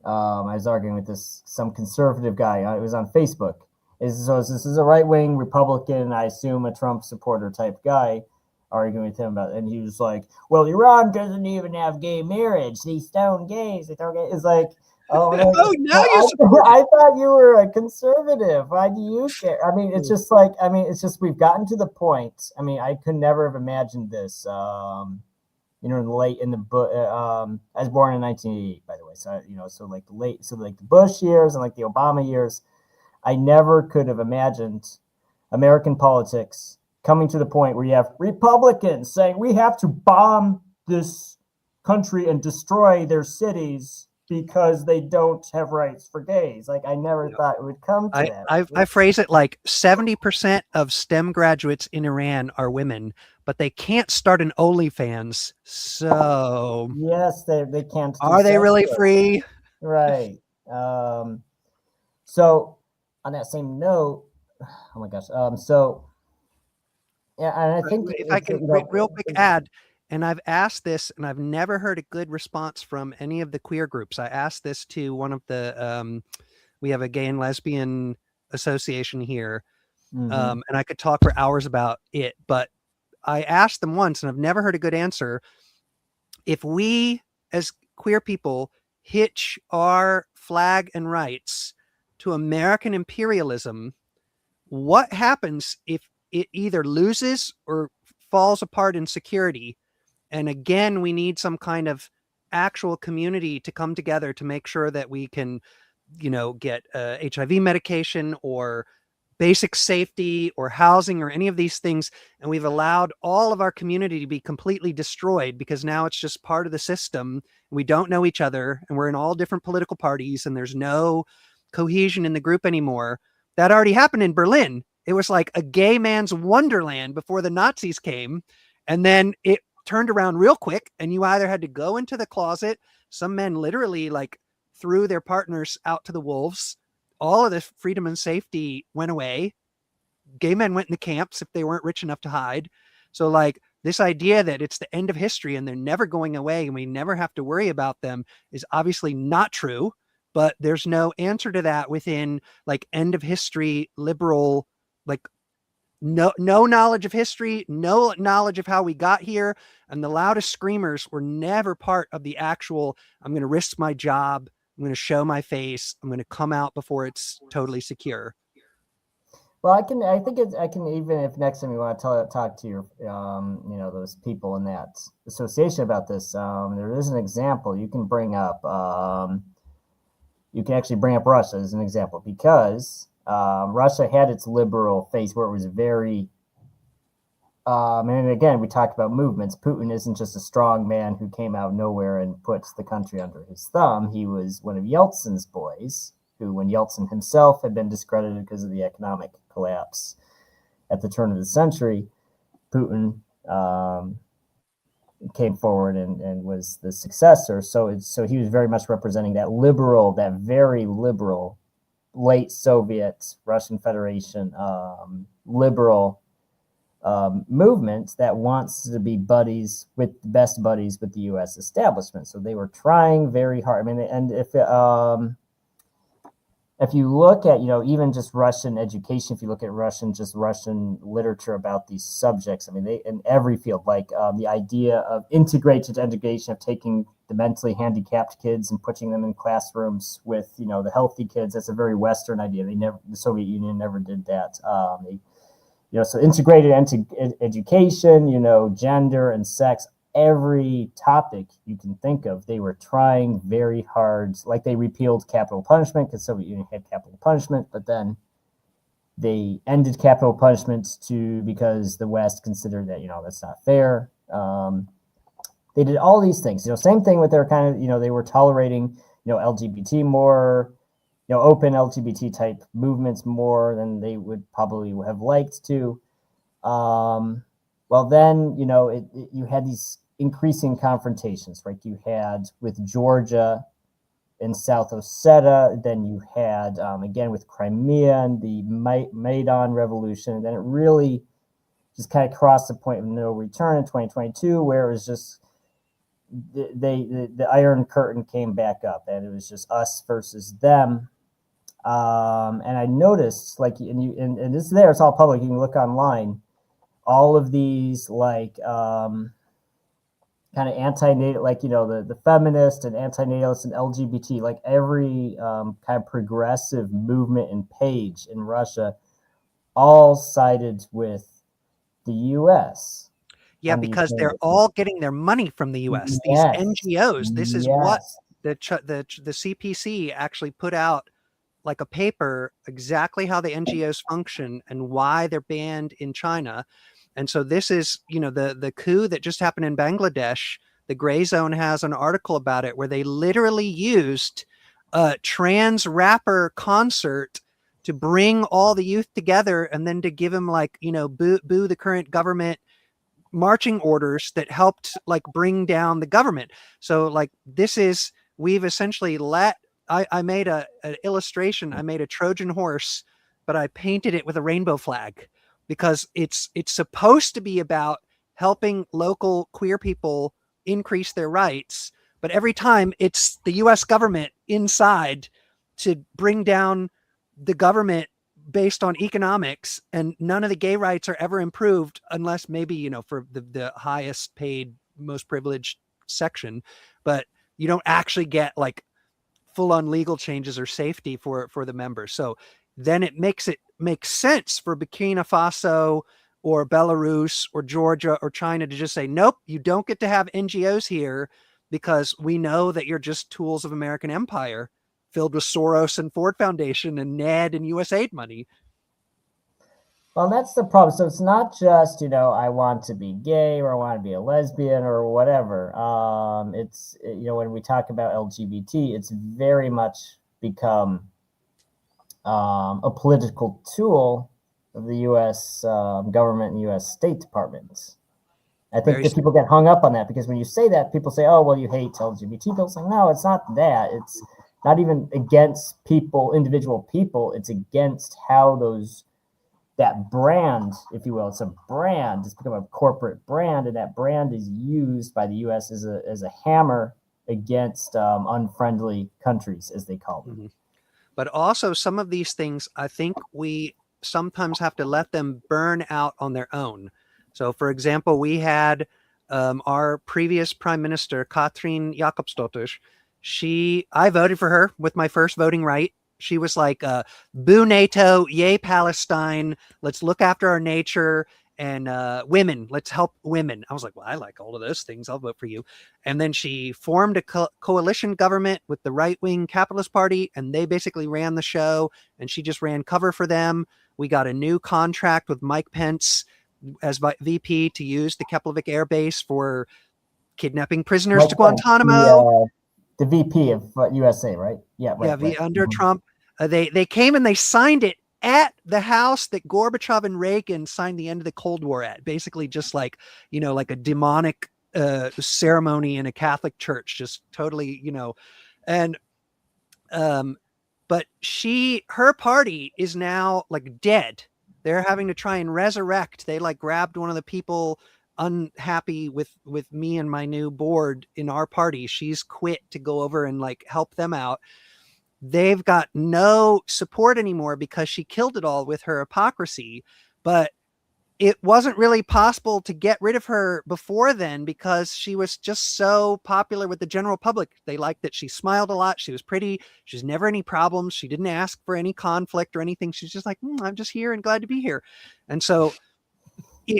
I was arguing with some conservative guy. It was on Facebook. This is a right-wing Republican, I assume a Trump supporter type guy, arguing with him about it. And he was like, well, Iran doesn't even have gay marriage. These stone gays. They throw gays. It's like, oh, now I thought you were a conservative. Why do you care? I mean, it's just we've gotten to the point. I mean, I could never have imagined this. I was born in 1988, by the way. So, the Bush years and like the Obama years, I never could have imagined American politics coming to the point where you have Republicans saying we have to bomb this country and destroy their cities because they don't have rights for gays. Like I never thought it would come to that. I phrase it like 70% of STEM graduates in Iran are women, but they can't start an OnlyFans. So yes, they can't. Are they really free? Right. So on that same note, oh my gosh. So yeah, and I think if I can real quick add, and I've asked this, and I've never heard a good response from any of the queer groups. I asked this to one of the, we have a gay and lesbian association here, and I could talk for hours about it, but I asked them once, and I've never heard a good answer. If we, as queer people, hitch our flag and rights to American imperialism, what happens if it either loses or falls apart in security? And again, we need some kind of actual community to come together to make sure that we can, get HIV medication or basic safety or housing or any of these things. And we've allowed all of our community to be completely destroyed because now it's just part of the system. We don't know each other and we're in all different political parties and there's no cohesion in the group anymore. That already happened in Berlin. It was like a gay man's wonderland before the Nazis came. And then it turned around real quick and you either had to go into the closet. Some men literally like threw their partners out to the wolves. All of the freedom and safety went away. Gay men went in the camps if they weren't rich enough to hide. So like this idea that it's the end of history and they're never going away and we never have to worry about them is obviously not true, but there's no answer to that within like end of history, liberal, like no knowledge of history, no knowledge of how we got here. And the loudest screamers were never part of the actual, I'm going to risk my job. I'm going to show my face. I'm going to come out before it's totally secure. Well, I can even if next time you want to talk to your, those people in that association about this, there is an example you can bring up. You can actually bring up Russia as an example because Russia had its liberal phase where it was very, and again, we talked about movements. Putin isn't just a strong man who came out of nowhere and puts the country under his thumb. He was one of Yeltsin's boys, who, when Yeltsin himself had been discredited because of the economic collapse at the turn of the century, Putin came forward and was the successor. So he was very much representing that liberal, that very liberal, late Soviet Russian Federation liberal movement that wants to be buddies with best buddies with the U.S. establishment. So they were trying very hard. I mean, and if you look at, even just Russian education, if you look at Russian literature about these subjects, I mean, they in every field, like the idea of integrated education, of taking the mentally handicapped kids and putting them in classrooms with, the healthy kids. That's a very Western idea. The Soviet Union never did that. So integrated education, gender and sex, every topic you can think of, they were trying very hard. Like they repealed capital punishment because Soviet Union had capital punishment, but then they ended capital punishment because the West considered that, that's not fair. They did all these things, same thing with their kind of, they were tolerating, LGBT more, open LGBT type movements more than they would probably have liked to. Well, then, you had these increasing confrontations, right? You had with Georgia and South Ossetia, then you had, again, with Crimea and the Maidan Revolution, and then it really just kind of crossed the point of no return in 2022, where it was just, the Iron Curtain came back up, and it was just us versus them. And I noticed, like, and this is there, it's all public, you can look online, all of these kind of anti-natal, like, the feminist and anti-natalist and LGBT, like every kind of progressive movement and page in Russia all sided with the U.S. Yeah, because they're all getting their money from the U.S. These NGOs. This is what the CPC actually put out, like a paper, exactly how the NGOs function and why they're banned in China. And so this is, the coup that just happened in Bangladesh. The Gray Zone has an article about it where they literally used a trans rapper concert to bring all the youth together and then to give them boo the current government marching orders that helped bring down the government. So we've essentially I made an illustration. I made a Trojan horse, but I painted it with a rainbow flag because it's supposed to be about helping local queer people increase their rights. But every time it's the U.S. government inside to bring down the government based on economics, and none of the gay rights are ever improved unless maybe, for the highest paid, most privileged section, but you don't actually get full on legal changes or safety for the members. So then it makes sense for Burkina Faso or Belarus or Georgia or China to just say, nope, you don't get to have NGOs here because we know that you're just tools of American empire filled with Soros and Ford Foundation and NED and USAID money. Well, that's the problem. So it's not just, I want to be gay or I want to be a lesbian or whatever. It's, when we talk about LGBT, it's very much become a political tool of the U.S. Government and U.S. State Department. I think that people get hung up on that because when you say that, people say, oh, well, you hate LGBT people. It's like, no, it's not that. It's not even against individual people. It's against how that brand, if you will, it's a brand. It's become a corporate brand, and that brand is used by the U.S. as a hammer against unfriendly countries, as they call them. Mm-hmm. But also some of these things, I think we sometimes have to let them burn out on their own. So, for example, we had our previous prime minister, Katrin Jakobsdottir. I voted for her with my first voting right. She was like, boo NATO, yay Palestine, let's look after our nature, and women, let's help women. I was like, well, I like all of those things. I'll vote for you. And then she formed a coalition government with the right-wing Capitalist Party, and they basically ran the show, and she just ran cover for them. We got a new contract with Mike Pence as VP to use the Keflavik Air Base for kidnapping prisoners to Guantanamo. The VP of USA, right? Yeah, right. Yeah, under Trump. They came and they signed it at the house that Gorbachev and Reagan signed the end of the Cold War at. Basically just like a demonic ceremony in a Catholic church, just totally, and but her party is now dead. They're having to try and resurrect. They like grabbed one of the people unhappy with me and my new board in our party. She's quit to go over and like help them out. They've got no support anymore because she killed it all with her hypocrisy. But it wasn't really possible to get rid of her before then because she was just so popular with the general public. They liked that she smiled a lot. She was pretty. She's never any problems. She didn't ask for any conflict or anything. She's just like, I'm just here and glad to be here. And so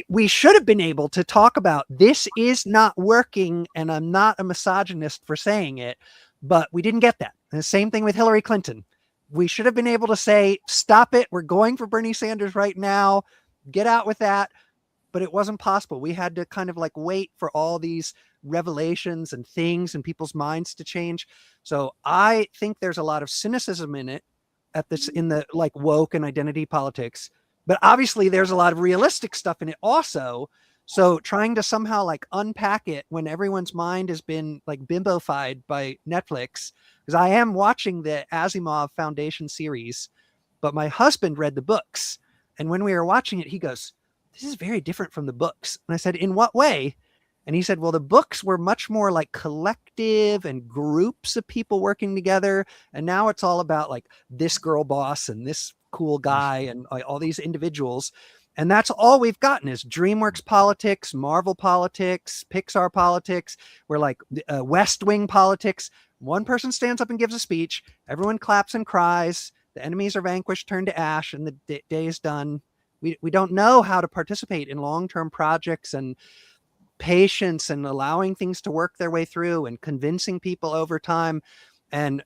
we should have been able to talk about this is not working. And I'm not a misogynist for saying it, but we didn't get that. And the same thing with Hillary Clinton. We should have been able to say, stop it. We're going for Bernie Sanders right now. Get out with that. But it wasn't possible. We had to kind of like wait for all these revelations and things and people's minds to change. So I think there's a lot of cynicism in it in the like woke and identity politics, but obviously there's a lot of realistic stuff in it also. So trying to somehow like unpack it when everyone's mind has been like bimbofied by Netflix, because I am watching the Asimov Foundation series, but my husband read the books. And when we were watching it, he goes, this is very different from the books. And I said, in what way? And he said, well, the books were much more like collective and groups of people working together. And now it's all about like this girl boss and this cool guy and all these individuals. And that's all we've gotten is DreamWorks politics, Marvel politics, Pixar politics. We're like West Wing politics. One person stands up and gives a speech. Everyone claps and cries. The enemies are vanquished, turned to ash, and the day is done. We don't know how to participate in long-term projects and patience and allowing things to work their way through and convincing people over time. And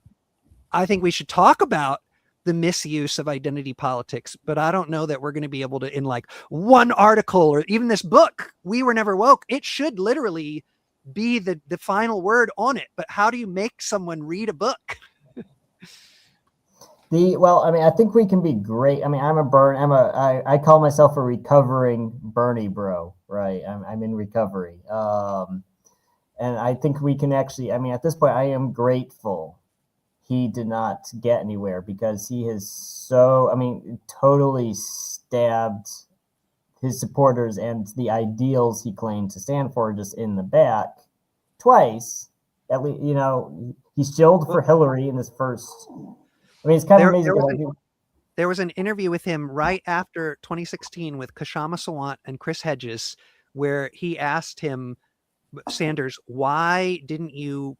I think we should talk about the misuse of identity politics, but I don't know that we're going to be able to, in like one article or even this book, We Were Never Woke, it should literally be the final word on it. But how do you make someone read a book? I think we can be great. I mean, I call myself a recovering Bernie bro, right? I'm in recovery. And I think we can actually, I mean, at this point, I am grateful he did not get anywhere because he has totally stabbed his supporters and the ideals he claimed to stand for just in the back twice. At least, he shielded for Hillary in his first. I mean, it's kind of amazing. There was an interview with him right after 2016 with Kshama Sawant and Chris Hedges, where he asked him, Sanders, why didn't you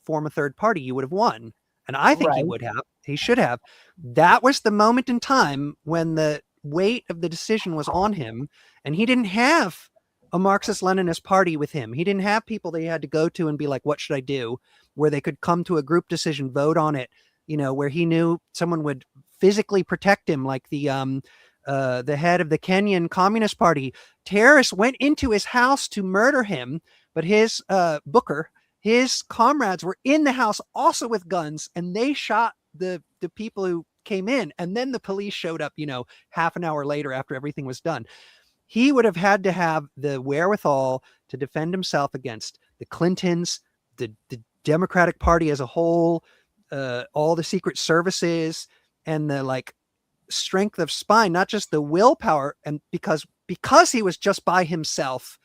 form a third party? You would have won. And I think he would have. He should have. That was the moment in time when the weight of the decision was on him, and he didn't have a Marxist-Leninist party with him. He didn't have people that he had to go to and be like, what should I do? Where they could come to a group decision, vote on it, where he knew someone would physically protect him, like the head of the Kenyan Communist Party. Terrorists went into his house to murder him, but his Booker, his comrades were in the house also with guns, and they shot the people who came in. And then the police showed up, half an hour later after everything was done. He would have had to have the wherewithal to defend himself against the Clintons, the Democratic Party as a whole, all the secret services, and the like strength of spine, not just the willpower. And because he was just by himself,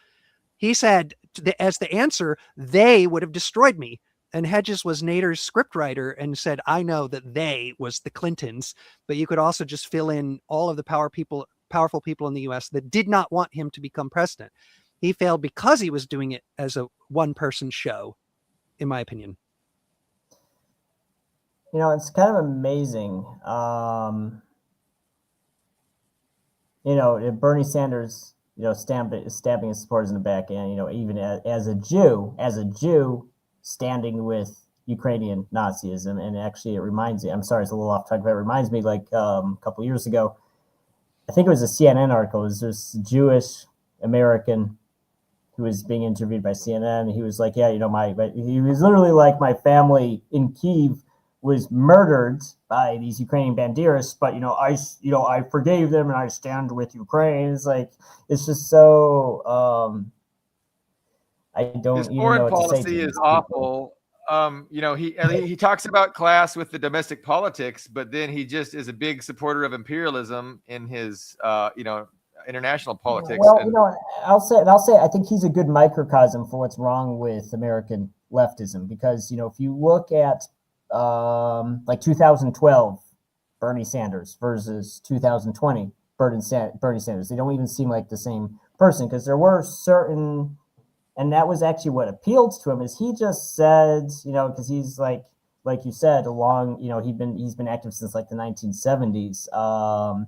he said, as the answer, they would have destroyed me. And Hedges was Nader's scriptwriter and said, I know that they was the Clintons, but you could also just fill in all of the powerful people in the US that did not want him to become president. He failed because he was doing it as a one-person show, in my opinion. It's kind of amazing. Bernie Sanders, stabbing his supporters in the back, and even as a Jew, standing with Ukrainian Nazism. And actually, it reminds me. I'm sorry, it's a little off topic, but it reminds me, like a couple of years ago, I think it was a CNN article. It was this Jewish American who was being interviewed by CNN. He was like, "Yeah, he was literally like, my family in Kyiv was murdered by these Ukrainian banderists, but I forgave them and I stand with Ukraine." It's just so I don't His even know foreign what to say policy to is these awful. he talks about class with the domestic politics, but then he just is a big supporter of imperialism in his, international politics. Well, I'll say, I think he's a good microcosm for what's wrong with American leftism, because, if you look at like 2012, Bernie Sanders versus 2020, Bernie Sanders, they don't even seem like the same person, because there were certain. And that was actually what appealed to him, is he just said, because he's like you said, he's been active since like the 1970s.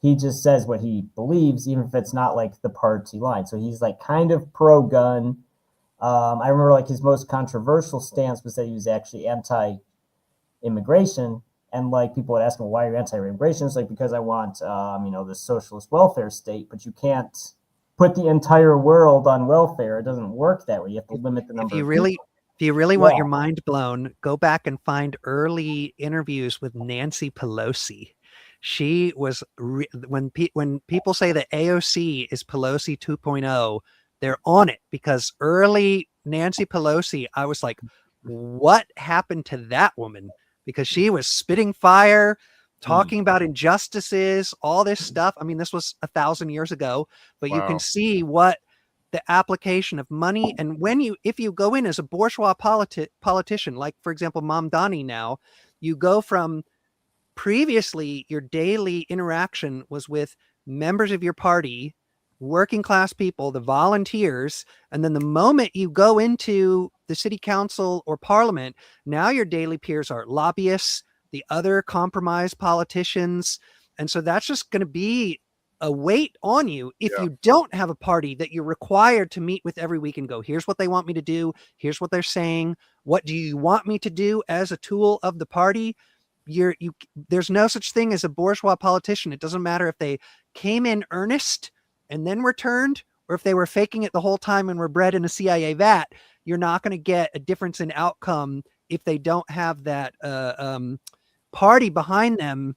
He just says what he believes, even if it's not like the party line. So he's like kind of pro-gun. I remember like his most controversial stance was that he was actually anti-immigration. And like people would ask him, why are you anti-immigration? It's like, because I want, the socialist welfare state, but you can't put the entire world on welfare. It doesn't work that way. You have to limit the number. If you really want your mind blown, go back and find early interviews with Nancy Pelosi. She was when people say that AOC is Pelosi 2.0, they're on it, because early Nancy Pelosi, I was like, what happened to that woman? Because she was spitting fire, talking about injustices, all this stuff. I mean, this was 1,000 years ago, but you can see what the application of money. And if you go in as a bourgeois politician, like for example, Mamdani now, you go from previously your daily interaction was with members of your party, working class people, the volunteers. And then the moment you go into the city council or parliament, now your daily peers are lobbyists, the other compromised politicians. And so that's just going to be a weight on you if you don't have a party that you're required to meet with every week and go, here's what they want me to do. Here's what they're saying. What do you want me to do as a tool of the party? There's no such thing as a bourgeois politician. It doesn't matter if they came in earnest and then returned, or if they were faking it the whole time and were bred in a CIA vat. You're not going to get a difference in outcome if they don't have that party behind them,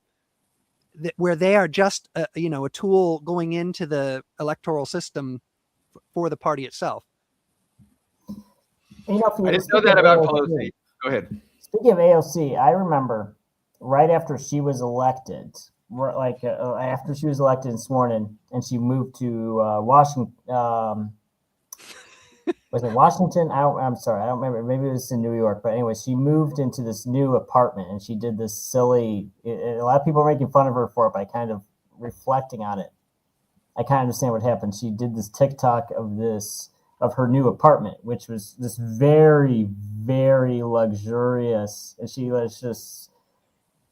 where they are just a tool going into the electoral system for the party itself. I didn't know that about Pelosi. Go ahead. Speaking of AOC, I remember right after she was elected, after she was elected and sworn in, and she moved to Washington. Was it Washington? I'm sorry, I don't remember. Maybe it was in New York. But anyway, she moved into this new apartment, and she did this silly. A lot of people are making fun of her for it, but kind of reflecting on it, I kind of understand what happened. She did this TikTok of her new apartment, which was this very, very luxurious, and she was just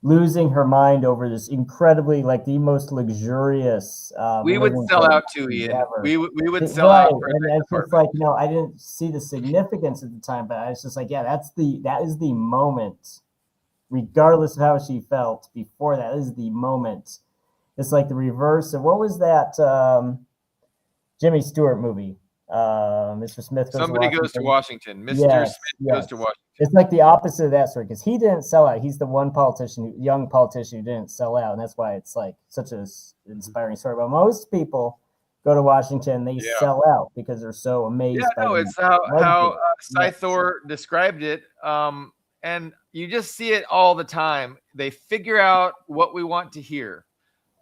losing her mind over this incredibly, like, the most luxurious. We would sell out too, Ian. Ever. We would sell out. And it's just like, I didn't see the significance at the time, but I was just like, that is the moment, regardless of how she felt before that is the moment. It's like the reverse of, what was that Jimmy Stewart movie? Mr. Smith goes to Washington. Mr. Smith goes to Washington. It's like the opposite of that story, because he didn't sell out. He's the one young politician who didn't sell out, and that's why it's like such an inspiring story. But most people go to Washington, they sell out because they're so amazed. It's how Sæþór described it, and you just see it all the time. They figure out what we want to hear,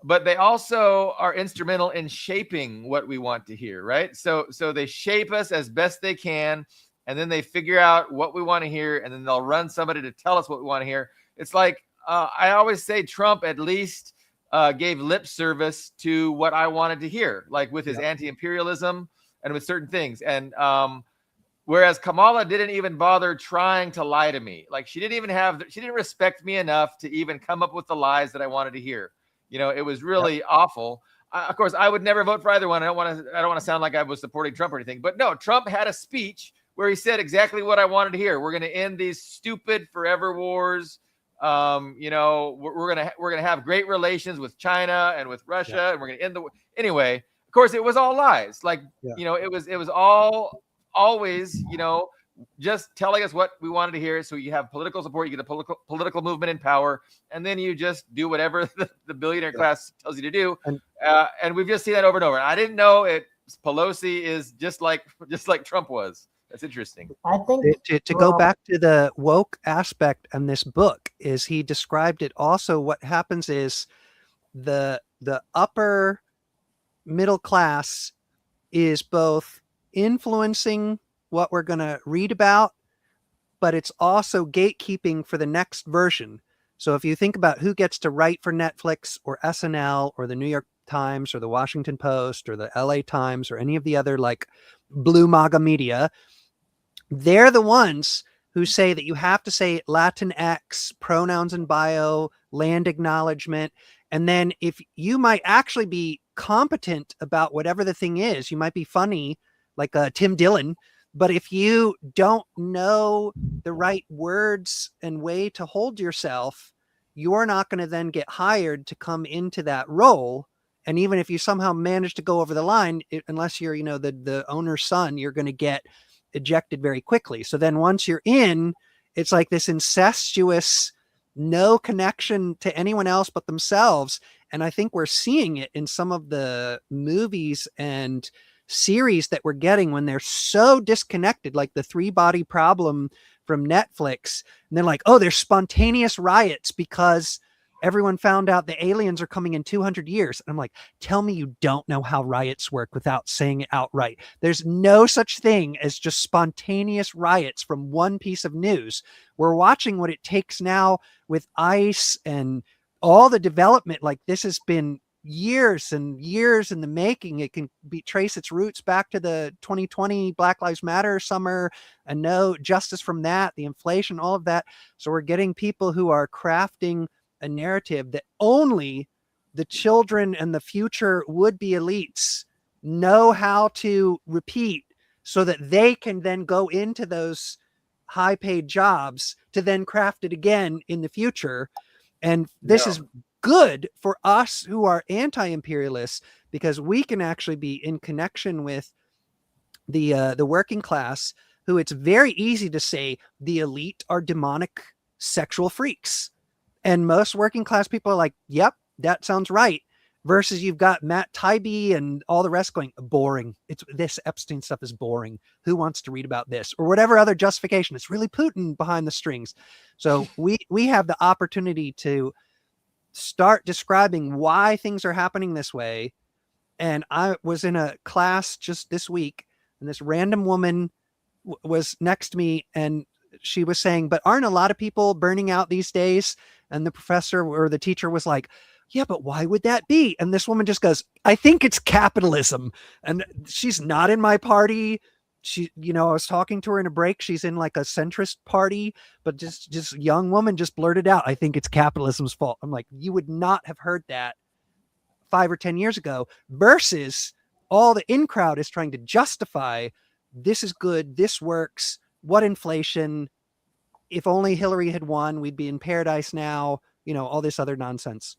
but they also are instrumental in shaping what we want to hear, right? So they shape us as best they can, and then they figure out what we want to hear, and then they'll run somebody to tell us what we want to hear. It's like, I always say Trump at least gave lip service to what I wanted to hear, like with his anti-imperialism and with certain things. And whereas Kamala didn't even bother trying to lie to me. Like, she didn't respect me enough to even come up with the lies that I wanted to hear. It was really awful. Of course, I would never vote for either one. I don't want to sound like I was supporting Trump or anything. But no, Trump had a speech where he said exactly what I wanted to hear. We're going to end these stupid forever wars. We're going to have great relations with China and with Russia, and we're going to end the war. Anyway, of course, it was all lies. Like, it was all always, just telling us what we wanted to hear. So you have political support, you get a political movement in power, and then you just do whatever the billionaire class tells you to do. And we've just seen that over and over. I didn't know Pelosi is just like Trump was. That's interesting. I think To go back to the woke aspect in this book, is he described it also. What happens is the upper middle class is both influencing what we're going to read about, but it's also gatekeeping for the next version. So if you think about who gets to write for Netflix or SNL or the New York Times or the Washington Post or the LA Times or any of the other like blue MAGA media, they're the ones who say that you have to say Latinx, pronouns in bio, land acknowledgement. And then if you might actually be competent about whatever the thing is, you might be funny like Tim Dillon, but if you don't know the right words and way to hold yourself, you're not going to then get hired to come into that role. And even if you somehow manage to go over the line, unless you're, the owner's son, you're going to get ejected very quickly. So then once you're in, it's like this incestuous, no connection to anyone else but themselves. And I think we're seeing it in some of the movies and series that we're getting when they're so disconnected, like the 3-Body Problem from Netflix. And they're like, oh, there's spontaneous riots because everyone found out the aliens are coming in 200 years. And I'm like, tell me you don't know how riots work without saying it outright. There's no such thing as just spontaneous riots from one piece of news. We're watching what it takes now with ICE and all the development. Like, this has been years and years in the making. It can trace its roots back to the 2020 Black Lives Matter summer, and no justice from that, the inflation, all of that. So we're getting people who are crafting a narrative that only the children and the future would-be elites know how to repeat, so that they can then go into those high-paid jobs to then craft it again in the future. And this is good for us who are anti-imperialists, because we can actually be in connection with the working class, who it's very easy to say the elite are demonic sexual freaks. And most working class people are like, yep, that sounds right. Versus you've got Matt Taibbi and all the rest going, boring. This Epstein stuff is boring. Who wants to read about this? Or whatever other justification. It's really Putin behind the strings. So we have the opportunity to start describing why things are happening this way. And I was in a class just this week, and this random woman was next to me, and she was saying, but aren't a lot of people burning out these days? And the professor or the teacher was like, yeah, but why would that be? And this woman just goes, I think it's capitalism. And she's not in my party. She, I was talking to her in a break. She's in like a centrist party, but just young woman just blurted out, I think it's capitalism's fault. I'm like, you would not have heard that 5 or 10 years ago, versus all the in crowd is trying to justify, this is good, this works, what inflation, if only Hillary had won, we'd be in paradise now, all this other nonsense.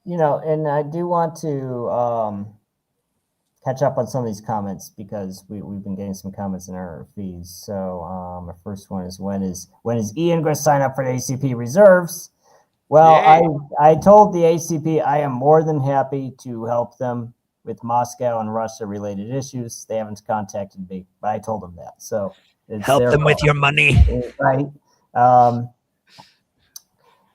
And I do want to catch up on some of these comments, because we've been getting some comments in our feeds. So our first one is, when is Ian going to sign up for the ACP reserves? Well, I told the ACP I am more than happy to help them with Moscow and Russia related issues. They haven't contacted me, but I told them that. So help them with your money, right?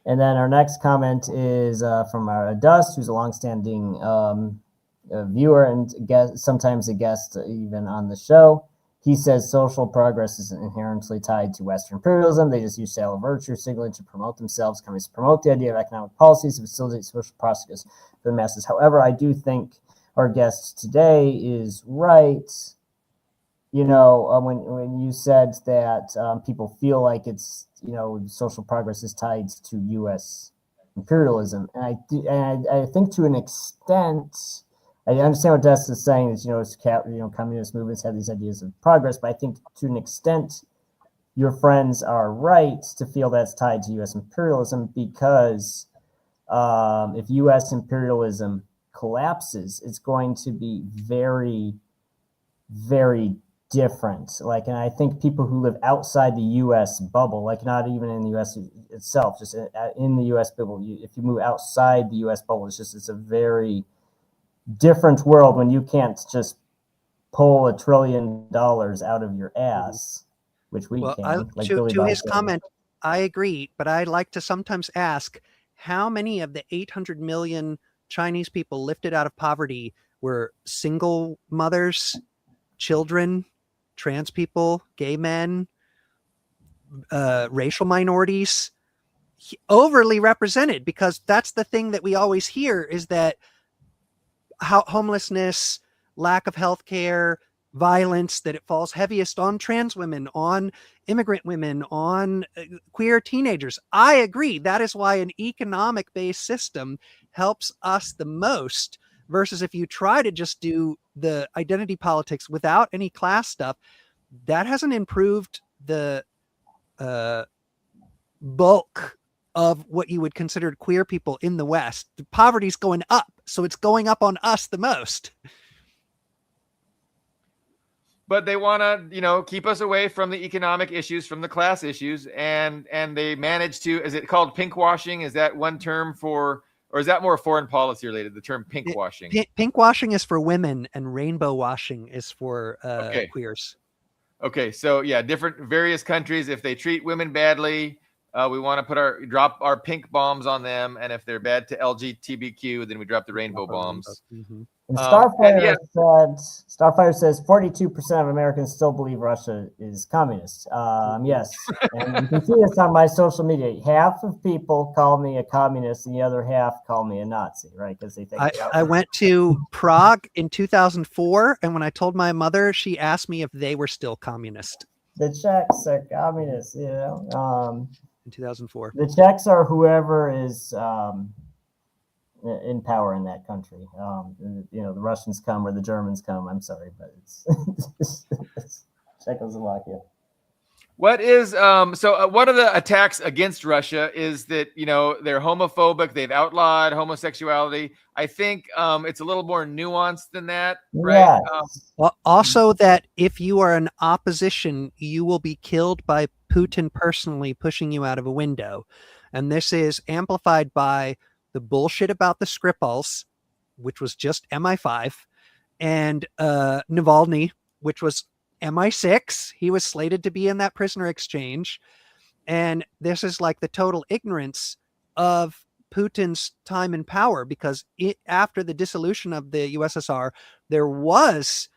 And then our next comment is from our Dust, who's a longstanding viewer and sometimes a guest even on the show. He says social progress is inherently tied to Western imperialism. They just use sale of virtue signaling to promote themselves. Companies promote the idea of economic policies to facilitate social process for the masses. However, I do think our guest today is right. When you said that people feel like it's, social progress is tied to U.S. imperialism. And I think to an extent, I understand what Des is saying is, communist movements have these ideas of progress, but I think to an extent, your friends are right to feel that's tied to U.S. imperialism, because if U.S. imperialism collapses, it's going to be very, very different. And I think people who live outside the U.S. bubble, not even in the U.S. itself, just in the U.S. bubble, if you move outside the U.S. bubble, it's a very different world when you can't just pull $1 trillion out of your ass, which we can. Like to his comment, I agree, but I like to sometimes ask how many of the 800 million Chinese people lifted out of poverty were single mothers, children, trans people, gay men, racial minorities, overly represented, because that's the thing that we always hear is that homelessness, lack of health care, violence, that it falls heaviest on trans women, on immigrant women, on queer teenagers. I agree. That is why an economic-based system helps us the most, versus if you try to just do the identity politics without any class stuff, that hasn't improved the bulk of what you would consider queer people in the West. The poverty's going up, so it's going up on us the most. But they want to, keep us away from the economic issues, from the class issues, and they manage to. Is it called pink washing? Is that one term for, or is that more foreign policy related? The term pink washing. Pink washing is for women, and rainbow washing is for queers. Okay, so yeah, various countries, if they treat women badly, we want to drop our pink bombs on them, and if they're bad to LGBTQ, then we drop the rainbow bombs. Mm-hmm. And Starfire says 42% of Americans still believe Russia is communist. Yes, and you can see this on my social media. Half of people call me a communist, and the other half call me a Nazi, right? Because they think I went to Prague in 2004, and when I told my mother, she asked me if they were still communist. The Czechs are communists, in 2004. The Czechs are whoever is in power in that country. The Russians come or the Germans come. I'm sorry, but it's Czechoslovakia. What is one of the attacks against Russia is that they're homophobic. They've outlawed homosexuality. I think it's a little more nuanced than that, right? Well, also that if you are an opposition, you will be killed by Putin personally pushing you out of a window, and this is amplified by the bullshit about the Skripals, which was just MI5, and Navalny, which was MI6. He was slated to be in that prisoner exchange. And this is like the total ignorance of Putin's time in power, because after the dissolution of the USSR, there was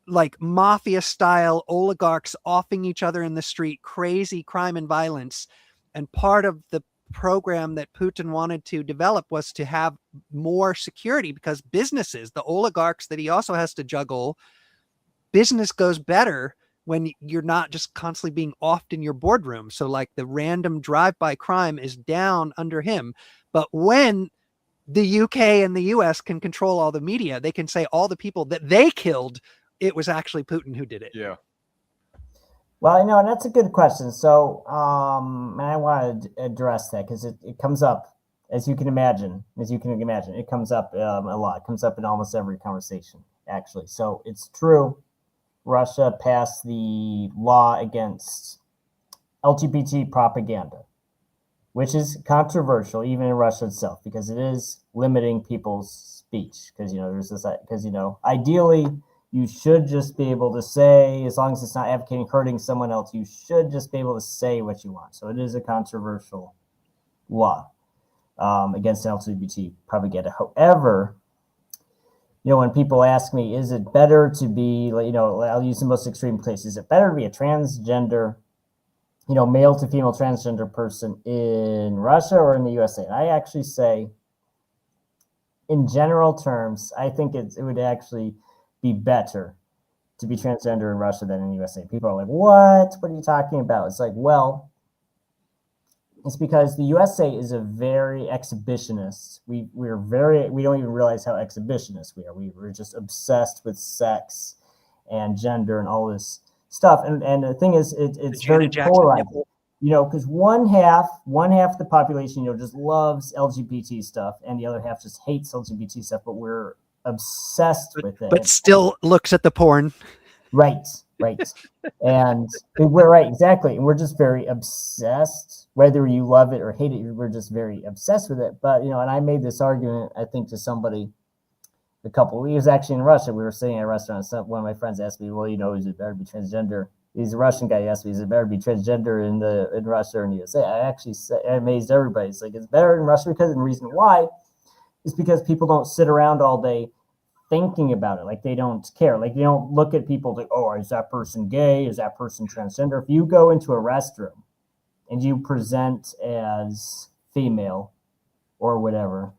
like mafia style oligarchs offing each other in the street, crazy crime and violence. And part of the program that Putin wanted to develop was to have more security, because businesses, the oligarchs that he also has to juggle, business goes better when you're not just constantly being offed in your boardroom. So like the random drive-by crime is down under him. But when the UK and the US can control all the media, they can say all the people that they killed, it was actually Putin who did it. Yeah. Well, and that's a good question. So, and I want to address that because it comes up, as you can imagine, it comes up a lot. It comes up in almost every conversation, actually. So it's true. Russia passed the law against LGBT propaganda, which is controversial even in Russia itself, because it is limiting people's speech. Because ideally, you should just be able to say, as long as it's not advocating hurting someone else, you should just be able to say what you want. So it is a controversial law against LGBT propaganda. However, when people ask me, is it better to be, I'll use the most extreme case. Is it better to be a transgender, male to female transgender person in Russia or in the USA? And I actually say, in general terms, I think it would actually be better to be transgender in Russia than in the USA. People are like, what are you talking about? It's like, well, it's because the USA is a very exhibitionist. We don't even realize how exhibitionist we are. We're just obsessed with sex and gender and all this stuff. And the thing is, it's very polarizing. Because one half of the population, just loves LGBT stuff, and the other half just hates LGBT stuff. But we're obsessed with it, but still looks at the porn. Right. And we're right, exactly. And we're just very obsessed, whether you love it or hate it. We're just very obsessed with it. But and I made this argument, I think, to somebody he was actually in Russia. We were sitting at a restaurant. So one of my friends asked me, well, is it better to be transgender? He's a Russian guy. He asked me, is it better to be transgender in Russia or in the USA? I actually I amazed everybody. It's like, it's better in Russia because, and the reason why is because people don't sit around all day thinking about it. Like, they don't care. Like, they don't look at people like, oh, is that person gay? Is that person transgender? If you go into a restroom and you present as female or whatever,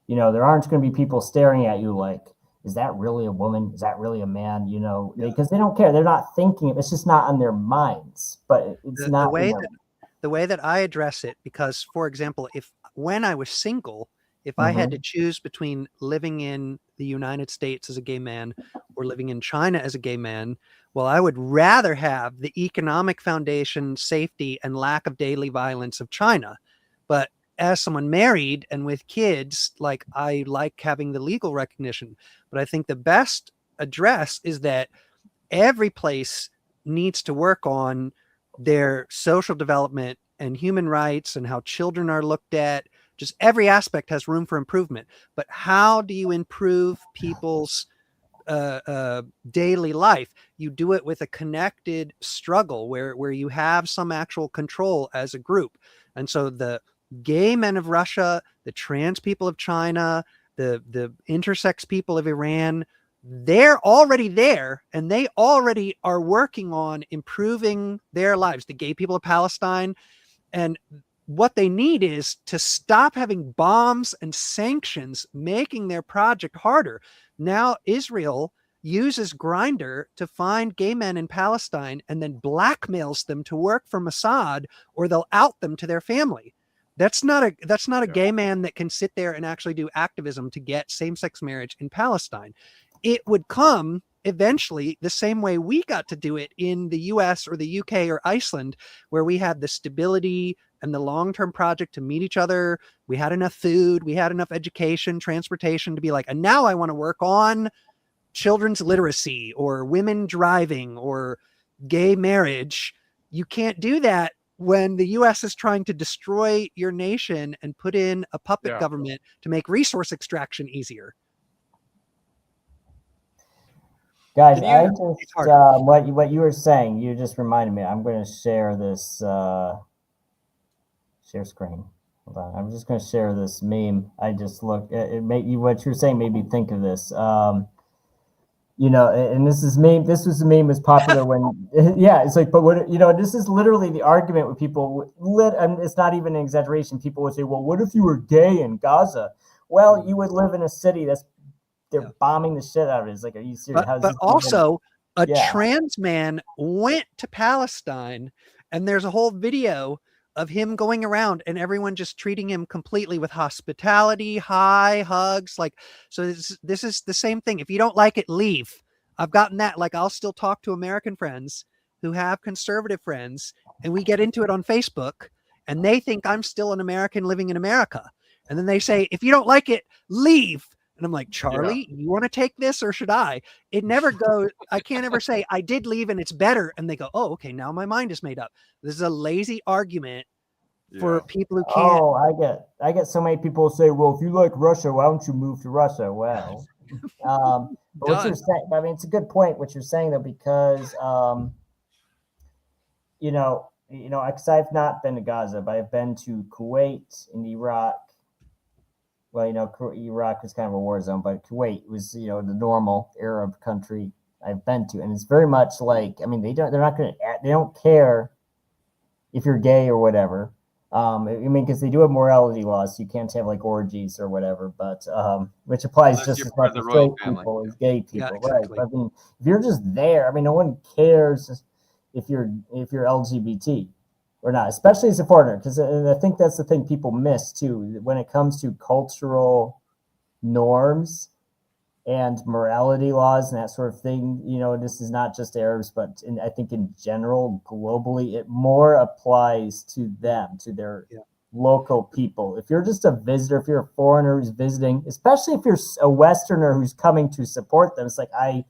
there aren't going to be people staring at you like, is that really a woman? Is that really a man? Because they don't care. They're not thinking. It's just not on their minds. But it's not the way that I address it. Because, for example, when I was single, if I had to choose between living in the United States as a gay man or living in China as a gay man, well, I would rather have the economic foundation, safety, and lack of daily violence of China. But as someone married and with kids, like, I like having the legal recognition. But I think the best address is that every place needs to work on their social development and human rights and how children are looked at. Just every aspect has room for improvement. But how do you improve people's daily life? You do it with a connected struggle where you have some actual control as a group. And so the gay men of Russia, the trans people of China, the intersex people of Iran, they're already there, and they already are working on improving their lives. The gay people of Palestine, and what they need is to stop having bombs and sanctions making their project harder. Now Israel uses Grindr to find gay men in Palestine and then blackmails them to work for Mossad, or they'll out them to their family. That's not a gay man that can sit there and actually do activism to get same-sex marriage in Palestine. It would come eventually the same way we got to do it in the US or the UK or Iceland, where we had the stability and the long-term project to meet each other. We had enough food, we had enough education, transportation to be like, and now I want to work on children's literacy or women driving or gay marriage. You can't do that when the US is trying to destroy your nation and put in a puppet government to make resource extraction easier. Guys, I just what you were saying, you just reminded me. I'm going to share this share screen. Hold on, I'm just going to share this meme. I just looked. What you were saying made me think of this. And this is meme. This was the meme was popular when, it's like, but what, this is literally the argument with people. And it's not even an exaggeration. People would say, well, what if you were gay in Gaza? Well, you would live in a city they're bombing the shit out of it. It's like, are you serious? But also, a trans man went to Palestine, and there's a whole video of him going around and everyone just treating him completely with hospitality, hugs. Like, so this is the same thing. If you don't like it, leave. I've gotten that. Like, I'll still talk to American friends who have conservative friends, and we get into it on Facebook, and they think I'm still an American living in America. And then they say, if you don't like it, leave. And I'm like, Charlie, you want to take this or should I? It never goes. I can't ever say I did leave and it's better. And they go, oh, okay, now my mind is made up. This is a lazy argument for people who can't. Oh, I get so many people say, well, if you like Russia, why don't you move to Russia? Well, but what you're saying, I mean, it's a good point what you're saying though, because because I've not been to Gaza, but I've been to Kuwait and Iraq. Well, Iraq was kind of a war zone, but Kuwait was, the normal Arab country I've been to. And it's very much like, I mean, they don't care if you're gay or whatever. Because they do have morality laws, so you can't have like orgies or whatever, but which applies just as much to straight people as gay people, exactly. Right? I mean, if you're just there, I mean, no one cares if you're LGBT or not, especially as a foreigner, because I think that's the thing people miss too when it comes to cultural norms and morality laws and that sort of thing. This is not just Arabs, but I think in general, globally, it more applies to them, to their local people. If you're just a visitor, if you're a foreigner who's visiting, especially if you're a Westerner who's coming to support them, it's like, I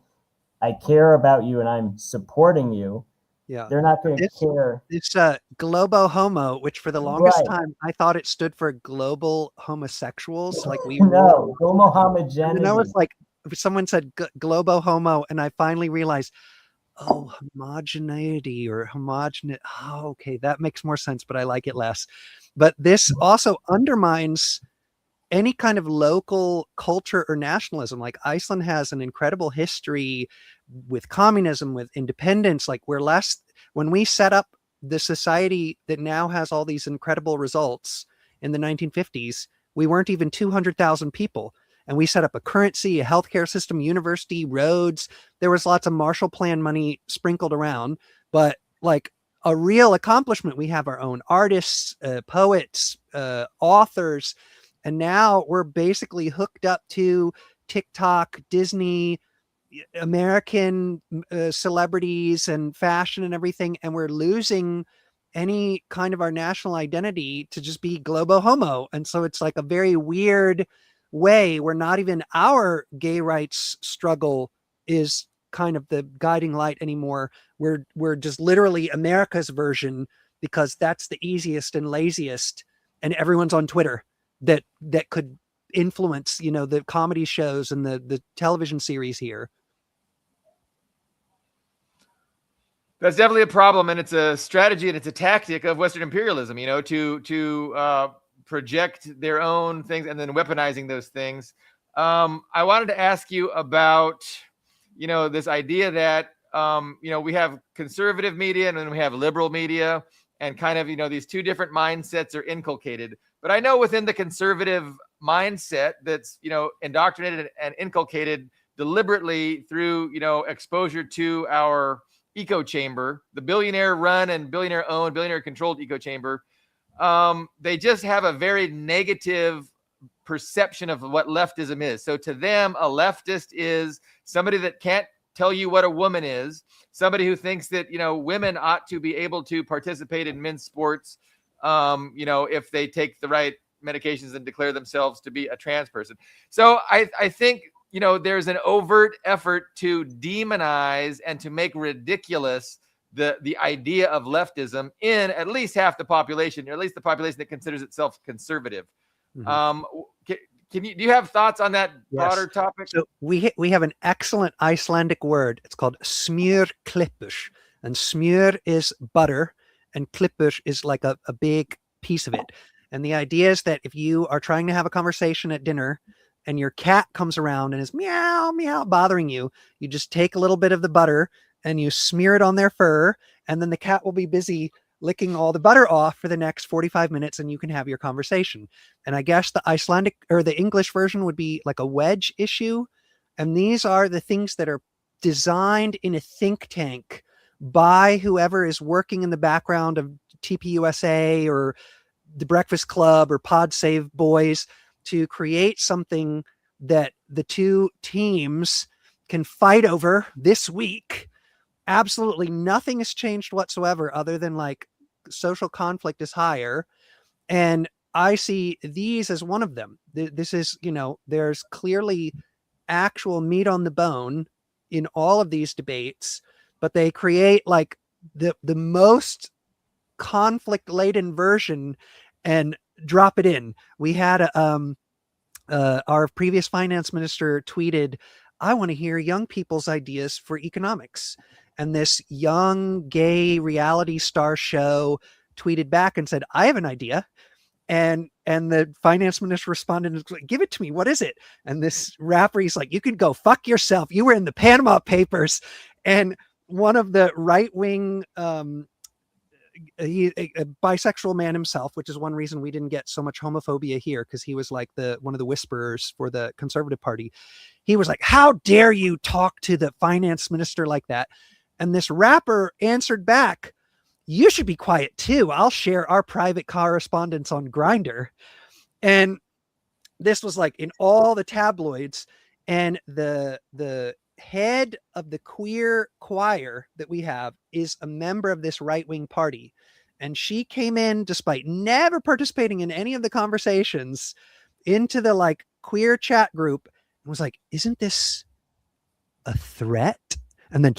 care about you and I'm supporting you. Yeah, they're not going to care. It's Globo Homo, which for the longest time I thought it stood for global homosexuals. Like we homogeneity. it's like someone said globo homo, and I finally realized, oh, homogeneity or homogenate. Oh, okay, that makes more sense, but I like it less. But this also undermines any kind of local culture or nationalism. Like Iceland has an incredible history with communism, with independence. Like when we set up the society that now has all these incredible results in the 1950s, we weren't even 200,000 people. And we set up a currency, a healthcare system, university, roads. There was lots of Marshall Plan money sprinkled around, but like a real accomplishment. We have our own artists, poets, authors, and now we're basically hooked up to TikTok, Disney, American celebrities and fashion and everything. And we're losing any kind of our national identity to just be globo homo. And so it's like a very weird way where not even our gay rights struggle is kind of the guiding light anymore. We're just literally America's version, because that's the easiest and laziest, and everyone's on Twitter that could influence, the comedy shows and the television series here. That's definitely a problem, and it's a strategy and it's a tactic of Western imperialism, to project their own things and then weaponizing those things. I wanted to ask you about, this idea that, we have conservative media and then we have liberal media, and kind of, these two different mindsets are inculcated. But I know within the conservative mindset that's, indoctrinated and inculcated deliberately through, exposure to our echo chamber, the billionaire run and billionaire owned, billionaire controlled echo chamber. They just have a very negative perception of what leftism is. So to them, a leftist is somebody that can't tell you what a woman is, somebody who thinks that, women ought to be able to participate in men's sports, if they take the right medications and declare themselves to be a trans person. So I think, there's an overt effort to demonize and to make ridiculous the idea of leftism in at least half the population, or at least the population that considers itself conservative. Mm-hmm. Do you have thoughts on that broader topic? So we have an excellent Icelandic word. It's called smjörklippur, and smjör is butter, and klippur is like a big piece of it. And the idea is that if you are trying to have a conversation at dinner and your cat comes around and is meow, meow, bothering you, you just take a little bit of the butter and you smear it on their fur, and then the cat will be busy licking all the butter off for the next 45 minutes, and you can have your conversation. And I guess the Icelandic or the English version would be like a wedge issue. And these are the things that are designed in a think tank by whoever is working in the background of TPUSA or the Breakfast Club or Pod Save Boys to create something that the two teams can fight over this week. Absolutely nothing has changed whatsoever, other than like social conflict is higher. And I see these as one of them. This is, there's clearly actual meat on the bone in all of these debates, but they create like the most conflict laden version and drop it in. We had our previous finance minister tweeted, "I want to hear young people's ideas for economics." And this young gay reality star show tweeted back and said, "I have an idea." And the finance minister responded and said, "Give it to me. What is it?" And this rapper, he's like, "You can go fuck yourself. You were in the Panama Papers." And one of the right-wing, a bisexual man himself, which is one reason we didn't get so much homophobia here, because he was like one of the whisperers for the Conservative Party. He was like, "How dare you talk to the finance minister like that?" And this rapper answered back, "You should be quiet too. I'll share our private correspondence on Grindr." And this was like in all the tabloids. And the head of the queer choir that we have is a member of this right-wing party. And she came in, despite never participating in any of the conversations, into the like queer chat group and was like, "Isn't this a threat?" And then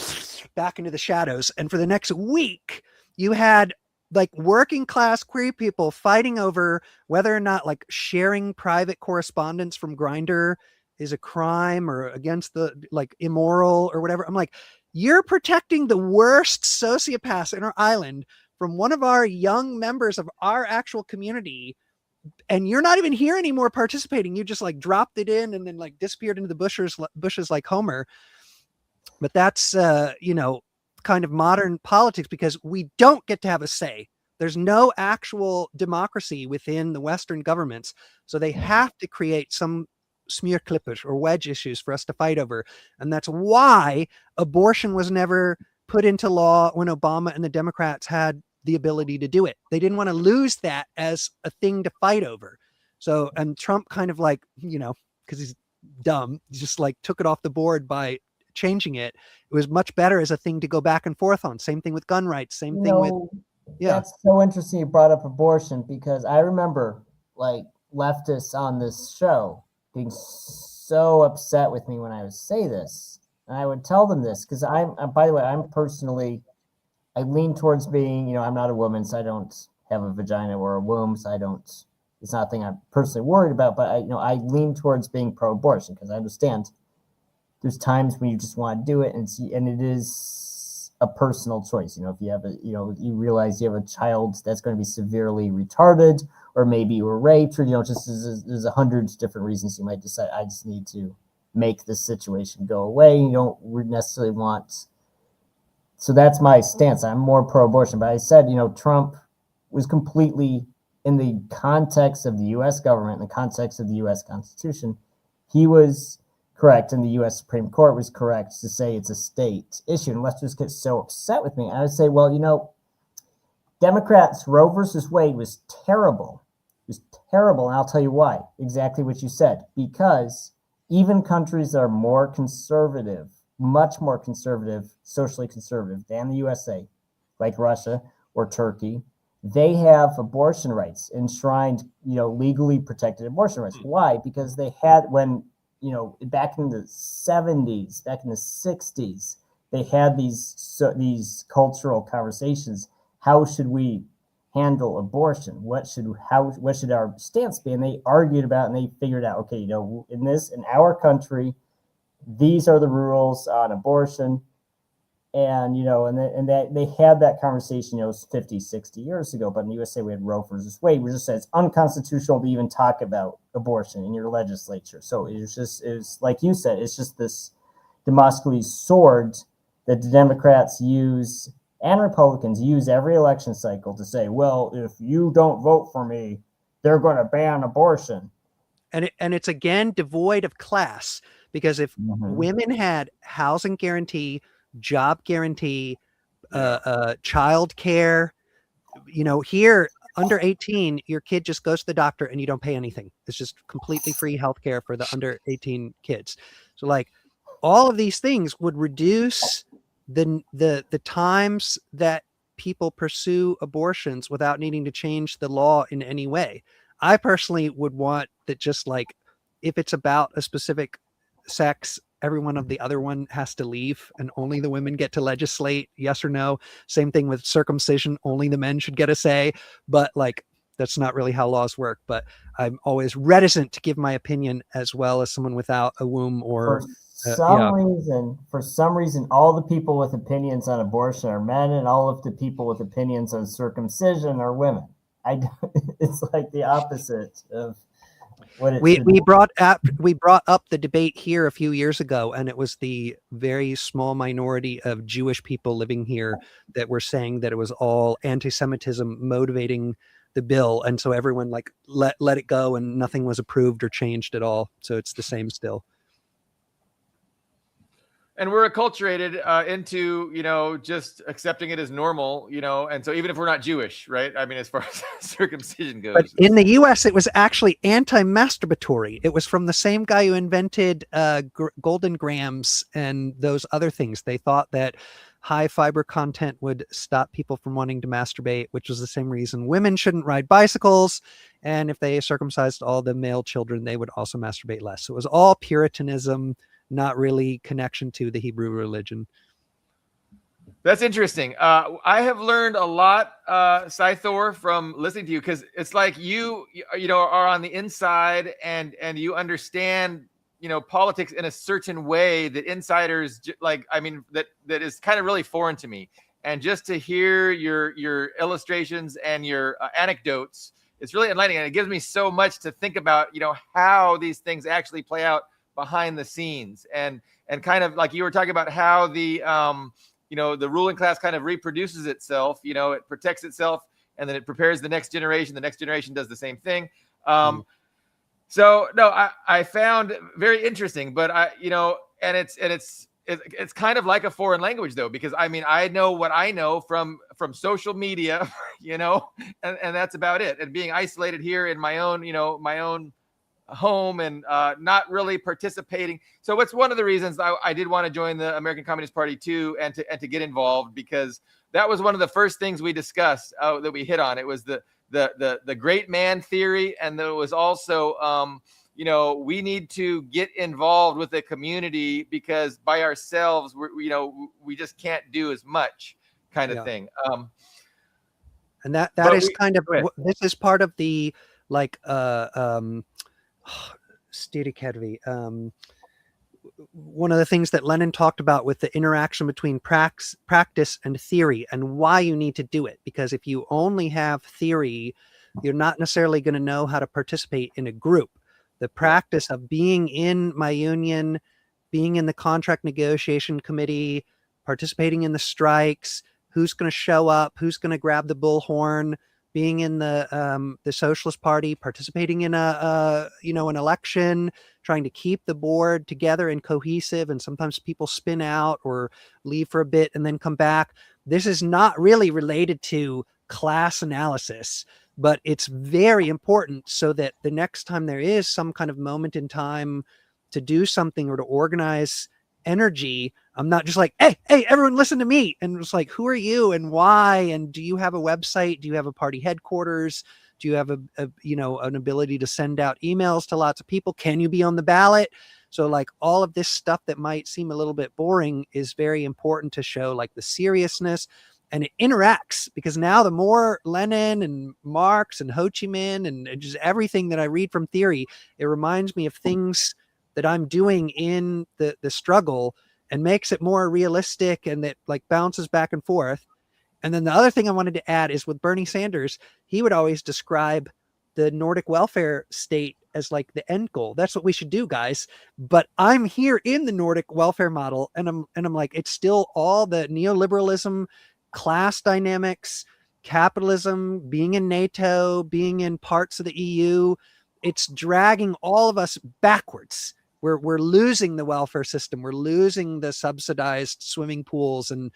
back into the shadows. And for the next week, you had like working class queer people fighting over whether or not like sharing private correspondence from Grindr is a crime or against the like immoral or whatever. I'm like, you're protecting the worst sociopaths in our island from one of our young members of our actual community, and you're not even here anymore participating. You just like dropped it in and then like disappeared into the bushes like Homer. But that's kind of modern politics, because we don't get to have a say. There's no actual democracy within the Western governments, so they have to create some smearklippers or wedge issues for us to fight over. And that's why abortion was never put into law when Obama and the Democrats had the ability to do it. They didn't want to lose that as a thing to fight over. So, and Trump kind of like, because he's dumb, just like took it off the board by changing it. It was much better as a thing to go back and forth on. Same thing with gun rights. Same thing with, That's so interesting you brought up abortion, because I remember like leftists on this show being so upset with me when I would say this. And I would tell them this because by the way, I lean towards being, I'm not a woman, so I don't have a vagina or a womb, so it's not a thing I'm personally worried about, but I lean towards being pro-abortion because I understand there's times when you just want to do it, and it is a personal choice. If you have you realize you have a child that's going to be severely retarded, or maybe you were raped, or just there's 100 different reasons you might decide I just need to make this situation go away. You don't necessarily want. So that's my stance. I'm more pro-abortion, but I said Trump was completely in the context of the U.S. government, in the context of the U.S. Constitution. He was correct, and the U.S. Supreme Court was correct to say it's a state issue. And leftists get so upset with me. I would say, well, Democrats' Roe versus Wade was terrible. It was terrible, and I'll tell you why. Exactly what you said. Because even countries that are more conservative, much more conservative, socially conservative than the USA, like Russia or Turkey, they have abortion rights enshrined, legally protected abortion rights. Why? Because they had, back in the 70s, back in the 60s, they had these cultural conversations. How should we handle abortion? What should our stance be? And they argued about it, and they figured out, okay, in our country, these are the rules on abortion. And, they had that conversation, 50, 60 years ago. But in the USA, we had Roe versus Wade, which just said it's unconstitutional to even talk about abortion in your legislature. So it was like you said, it's just this Damocles sword that the Democrats use and Republicans use every election cycle to say, well, if you don't vote for me, they're going to ban abortion. And it's again devoid of class, because if women had housing guarantee, job guarantee, child care, here under 18, your kid just goes to the doctor and you don't pay anything. It's just completely free healthcare for the under 18 kids. So like all of these things would reduce the times that people pursue abortions without needing to change the law in any way. I personally would want that, just like if it's about a specific sex, everyone of the other one has to leave and only the women get to legislate, yes or no. Same thing with circumcision, only the men should get a say. But like, that's not really how laws work. But I'm always reticent to give my opinion as well as someone without a womb or for some reason, all the people with opinions on abortion are men, and all of the people with opinions on circumcision are women. It's like the opposite of what it we brought up the debate here a few years ago, and it was the very small minority of Jewish people living here that were saying that it was all anti-Semitism motivating the bill, and so everyone like let it go, and nothing was approved or changed at all. So it's the same still. And we're acculturated into, just accepting it as normal, and so even if we're not Jewish, right? I mean, as far as circumcision goes. But in the US, it was actually anti-masturbatory. It was from the same guy who invented golden grams and those other things. They thought that high fiber content would stop people from wanting to masturbate, which was the same reason women shouldn't ride bicycles. And if they circumcised all the male children, they would also masturbate less. So it was all Puritanism, not really connection to the Hebrew religion. That's interesting. I have learned a lot, Sæþór, from listening to you, because it's like you are on the inside and you understand, politics in a certain way that insiders that is kind of really foreign to me. And just to hear your illustrations and your anecdotes, it's really enlightening, and it gives me so much to think about, how these things actually play out behind the scenes, and kind of like you were talking about how the the ruling class kind of reproduces itself. It protects itself, and then it prepares the next generation. The next generation does the same thing. So no, I found very interesting, but and it's kind of like a foreign language though, because I know what I know from social media, and that's about it. And being isolated here in my own home, and not really participating. So it's one of the reasons I did want to join the American Communist Party too, and to get involved, because that was one of the first things we discussed that we hit on. It was the great man theory, and there was also we need to get involved with the community, because by ourselves we just can't do as much, kind of thing. And that is kind of, this is part of the one of the things that Lenin talked about with the interaction between practice and theory, and why you need to do it. Because if you only have theory, you're not necessarily going to know how to participate in a group. The practice of being in my union, being in the contract negotiation committee, participating in the strikes, who's going to show up, who's going to grab the bullhorn, being in the Socialist Party, participating in an election, trying to keep the board together and cohesive. And sometimes people spin out or leave for a bit and then come back. This is not really related to class analysis, but it's very important, so that the next time there is some kind of moment in time to do something or to organize energy, I'm not just like, hey, everyone listen to me. And it's like, who are you and why? And do you have a website? Do you have a party headquarters? Do you have an ability to send out emails to lots of people? Can you be on the ballot? So like all of this stuff that might seem a little bit boring is very important to show like the seriousness, and it interacts, because now the more Lenin and Marx and Ho Chi Minh and just everything that I read from theory, it reminds me of things that I'm doing in the struggle, and makes it more realistic, and that like bounces back and forth. And then the other thing I wanted to add is with Bernie Sanders, he would always describe the Nordic welfare state as like the end goal. That's what we should do, guys. But I'm here in the Nordic welfare model, and I'm like, it's still all the neoliberalism, class dynamics, capitalism, being in NATO, being in parts of the EU. It's dragging all of us backwards. We're losing the welfare system. We're losing the subsidized swimming pools, and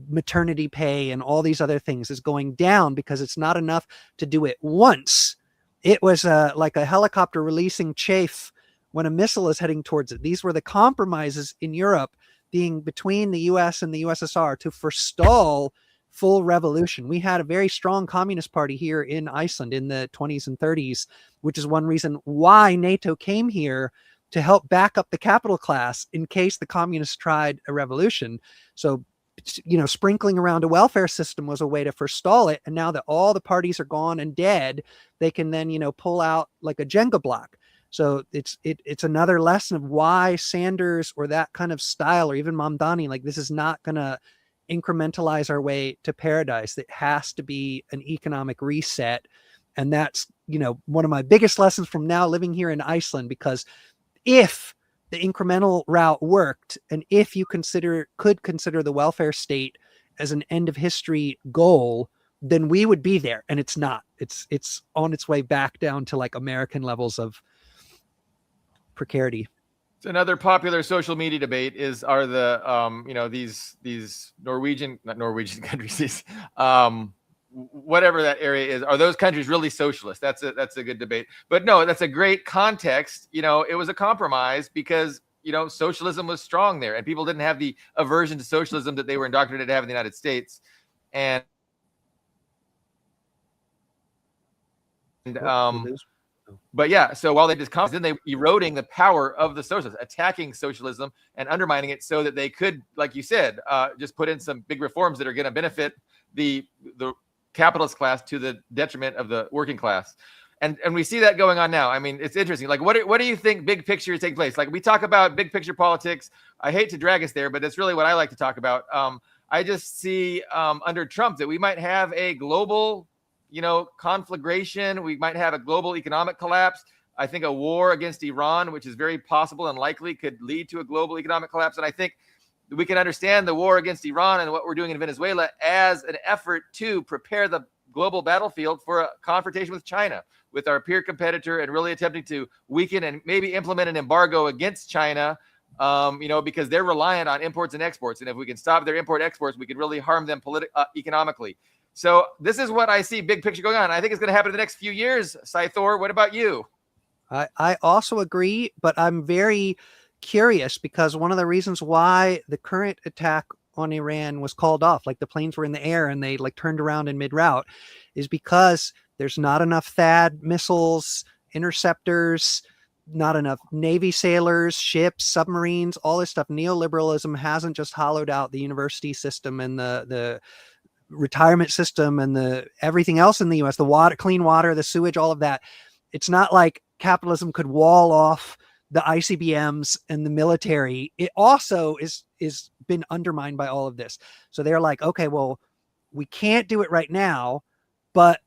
maternity pay and all these other things is going down, because it's not enough to do it once. It was like a helicopter releasing chaff when a missile is heading towards it. These were the compromises in Europe, being between the US and the USSR, to forestall full revolution. We had a very strong communist party here in Iceland in the 20s and 30s, which is one reason why NATO came here, to help back up the capital class in case the communists tried a revolution. So, sprinkling around a welfare system was a way to forestall it. And now that all the parties are gone and dead, they can then, pull out like a Jenga block. So it's another lesson of why Sanders or that kind of style, or even Mamdani, like this is not going to incrementalize our way to paradise. It has to be an economic reset. And that's, one of my biggest lessons from now living here in Iceland, because if the incremental route worked, and if you could consider the welfare state as an end of history goal, then we would be there. And it's not. It's on its way back down to like American levels of precarity. So another popular social media debate are the these not Norwegian countries, these whatever that area is, are those countries really socialist? That's a good debate. But no, that's a great context. It was a compromise, because socialism was strong there, and people didn't have the aversion to socialism that they were indoctrinated to have in the United States. And but yeah, so while they discussed, then they eroding the power of the socialists, attacking socialism and undermining it, so that they could, like you said, just put in some big reforms that are going to benefit the capitalist class to the detriment of the working class. And we see that going on now. I mean, it's interesting. Like, what do you think big picture take place? Like, we talk about big picture politics. I hate to drag us there, but that's really what I like to talk about. I just see under Trump that we might have a global, conflagration. We might have a global economic collapse. I think a war against Iran, which is very possible and likely, could lead to a global economic collapse. And I think we can understand the war against Iran and what we're doing in Venezuela as an effort to prepare the global battlefield for a confrontation with China, with our peer competitor, and really attempting to weaken and maybe implement an embargo against China, because they're reliant on imports and exports. And if we can stop their import exports, we can really harm them economically. So this is what I see big picture going on. I think it's going to happen in the next few years. Sæþór, what about you? I also agree, but I'm very curious because one of the reasons why the current attack on Iran was called off, like the planes were in the air and they like turned around in mid-route, is because there's not enough THAAD missiles, interceptors, not enough Navy sailors, ships, submarines, all this stuff. Neoliberalism hasn't just hollowed out the university system and the retirement system and the everything else in the US, the water, clean water, the sewage, all of that. It's not like capitalism could wall off the ICBMs and the military. It also is been undermined by all of this. So they're like, okay, well, we can't do it right now, but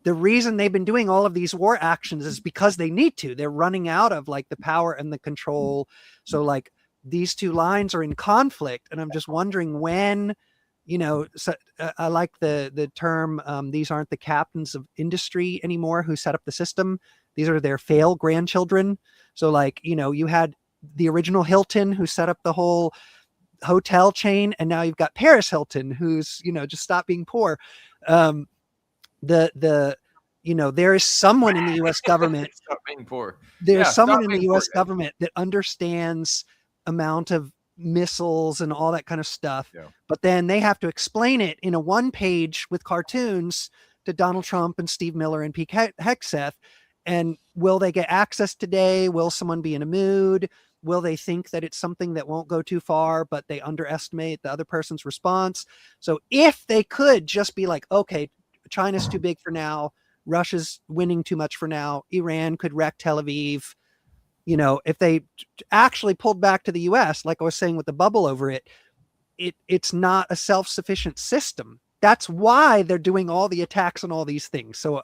the reason they've been doing all of these war actions is because they need to. They're running out of like the power and the control. So like these two lines are in conflict, and I'm just wondering when, I like the term, these aren't the captains of industry anymore who set up the system. These are their failed grandchildren. So like, you had the original Hilton who set up the whole hotel chain, and now you've got Paris Hilton who's, just stopped being poor. There is someone in the U.S. government. Stop being poor. There's someone in the U.S. government that understands amount of missiles and all that kind of stuff. Yeah. But then they have to explain it in a one page with cartoons to Donald Trump and Steve Miller and Pete Hegseth. And will they get access today? Will someone be in a mood? Will they think that it's something that won't go too far, but they underestimate the other person's response? So if they could just be like, okay, China's too big for now, Russia's winning too much for now, Iran could wreck Tel Aviv. If they actually pulled back to the US, like I was saying with the bubble over it, it's not a self-sufficient system. That's why they're doing all the attacks on all these things. So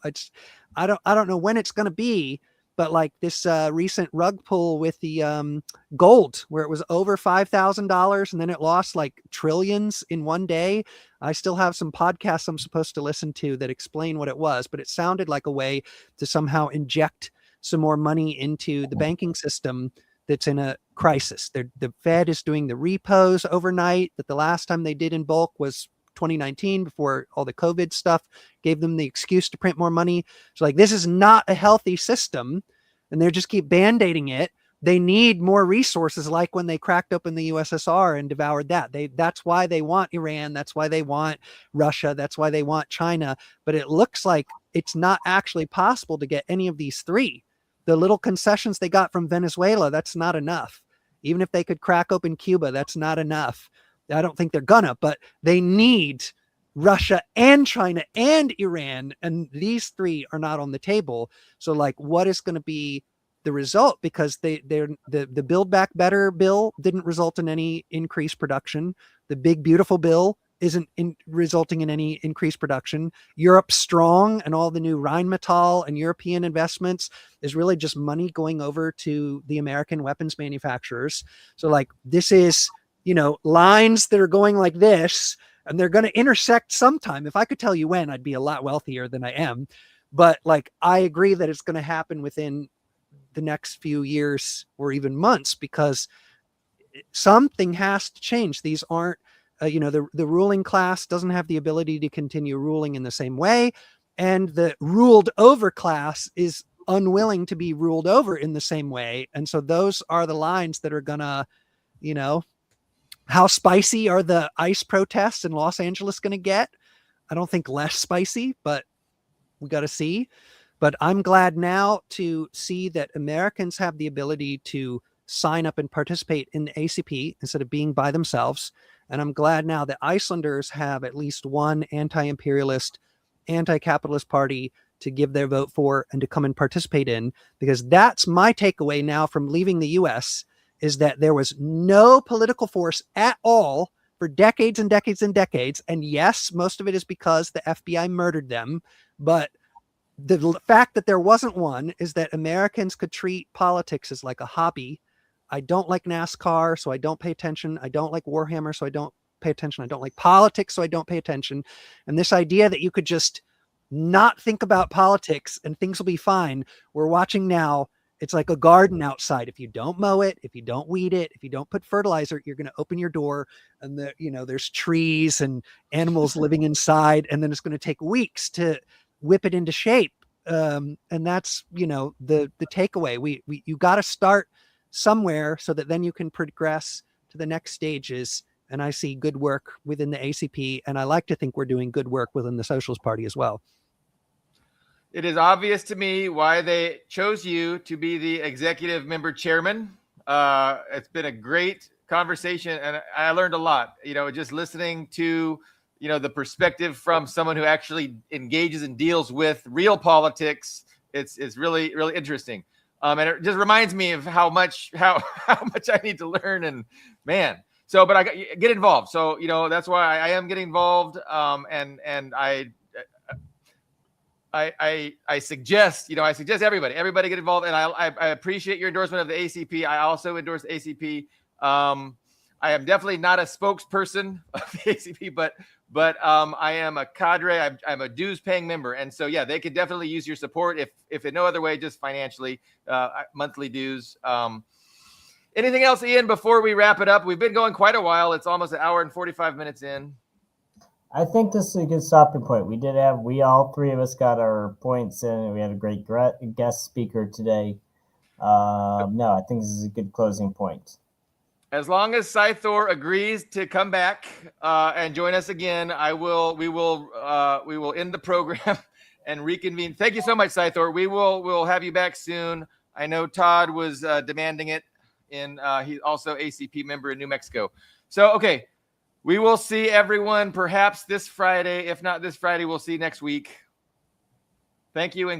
I don't know when it's going to be, but like this recent rug pull with the gold, where it was over $5,000 and then it lost like trillions in one day. I still have some podcasts I'm supposed to listen to that explain what it was, but it sounded like a way to somehow inject some more money into the banking system that's in a crisis. The Fed is doing the repos overnight that the last time they did in bulk was 2019, before all the COVID stuff gave them the excuse to print more money. So like, this is not a healthy system, and they just keep band-aiding it. They need more resources, like when they cracked open the USSR and devoured that. That's why they want Iran. That's why they want Russia. That's why they want China. But it looks like it's not actually possible to get any of these three. The little concessions they got from Venezuela, that's not enough. Even if they could crack open Cuba, that's not enough. I don't think they're gonna, but they need Russia and China and Iran, and these three are not on the table. So like, what is going to be the result? Because the Build Back Better bill didn't result in any increased production. The Big Beautiful bill isn't resulting in any increased production. Europe Strong and all the new Rheinmetall and European investments is really just money going over to the American weapons manufacturers. So like, this is, lines that are going like this, and they're going to intersect sometime. If I could tell you when, I'd be a lot wealthier than I am. But like, I agree that it's going to happen within the next few years or even months, because something has to change. These aren't, the ruling class doesn't have the ability to continue ruling in the same way. And the ruled over class is unwilling to be ruled over in the same way. And so those are the lines that are gonna, how spicy are the ICE protests in Los Angeles going to get? I don't think less spicy, but we got to see. But I'm glad now to see that Americans have the ability to sign up and participate in the ACP instead of being by themselves. And I'm glad now that Icelanders have at least one anti-imperialist, anti-capitalist party to give their vote for and to come and participate in, because that's my takeaway now from leaving the US, is that there was no political force at all for decades and decades and decades. And yes, most of it is because the FBI murdered them. But the fact that there wasn't one is that Americans could treat politics as like a hobby. I don't like NASCAR, so I don't pay attention. I don't like Warhammer, so I don't pay attention. I don't like politics, so I don't pay attention. And this idea that you could just not think about politics and things will be fine. We're watching now. It's like a garden outside. If you don't mow it, if you don't weed it, if you don't put fertilizer, you're going to open your door and there's trees and animals living inside. And then it's going to take weeks to whip it into shape. And that's, the takeaway. You got to start somewhere so that then you can progress to the next stages. And I see good work within the ACP. And I like to think we're doing good work within the Socialist Party as well. It is obvious to me why they chose you to be the executive member chairman. It's been a great conversation, and I learned a lot, just listening to, the perspective from someone who actually engages and deals with real politics. It's really, really interesting. And it just reminds me of how much I need to learn, and man. So, but I get involved. So, that's why I am getting involved. And I suggest everybody get involved, and I appreciate your endorsement of the ACP. I also endorse the ACP. I am definitely not a spokesperson of the ACP, but I am a cadre. I'm a dues-paying member, and so yeah, they could definitely use your support if in no other way, just financially, monthly dues. Anything else, Ian, before we wrap it up? We've been going quite a while. It's almost an hour and 45 minutes in. I think this is a good stopping point. We all three of us got our points in, and we had a great guest speaker today. No, I think this is a good closing point. As long as Sæþór agrees to come back and join us again, we will end the program and reconvene. Thank you so much, Sæþór. We'll have you back soon. I know Todd was demanding it, and he's also ACP member in New Mexico. So, okay. We will see everyone perhaps this Friday. If not this Friday, we'll see next week. Thank you. And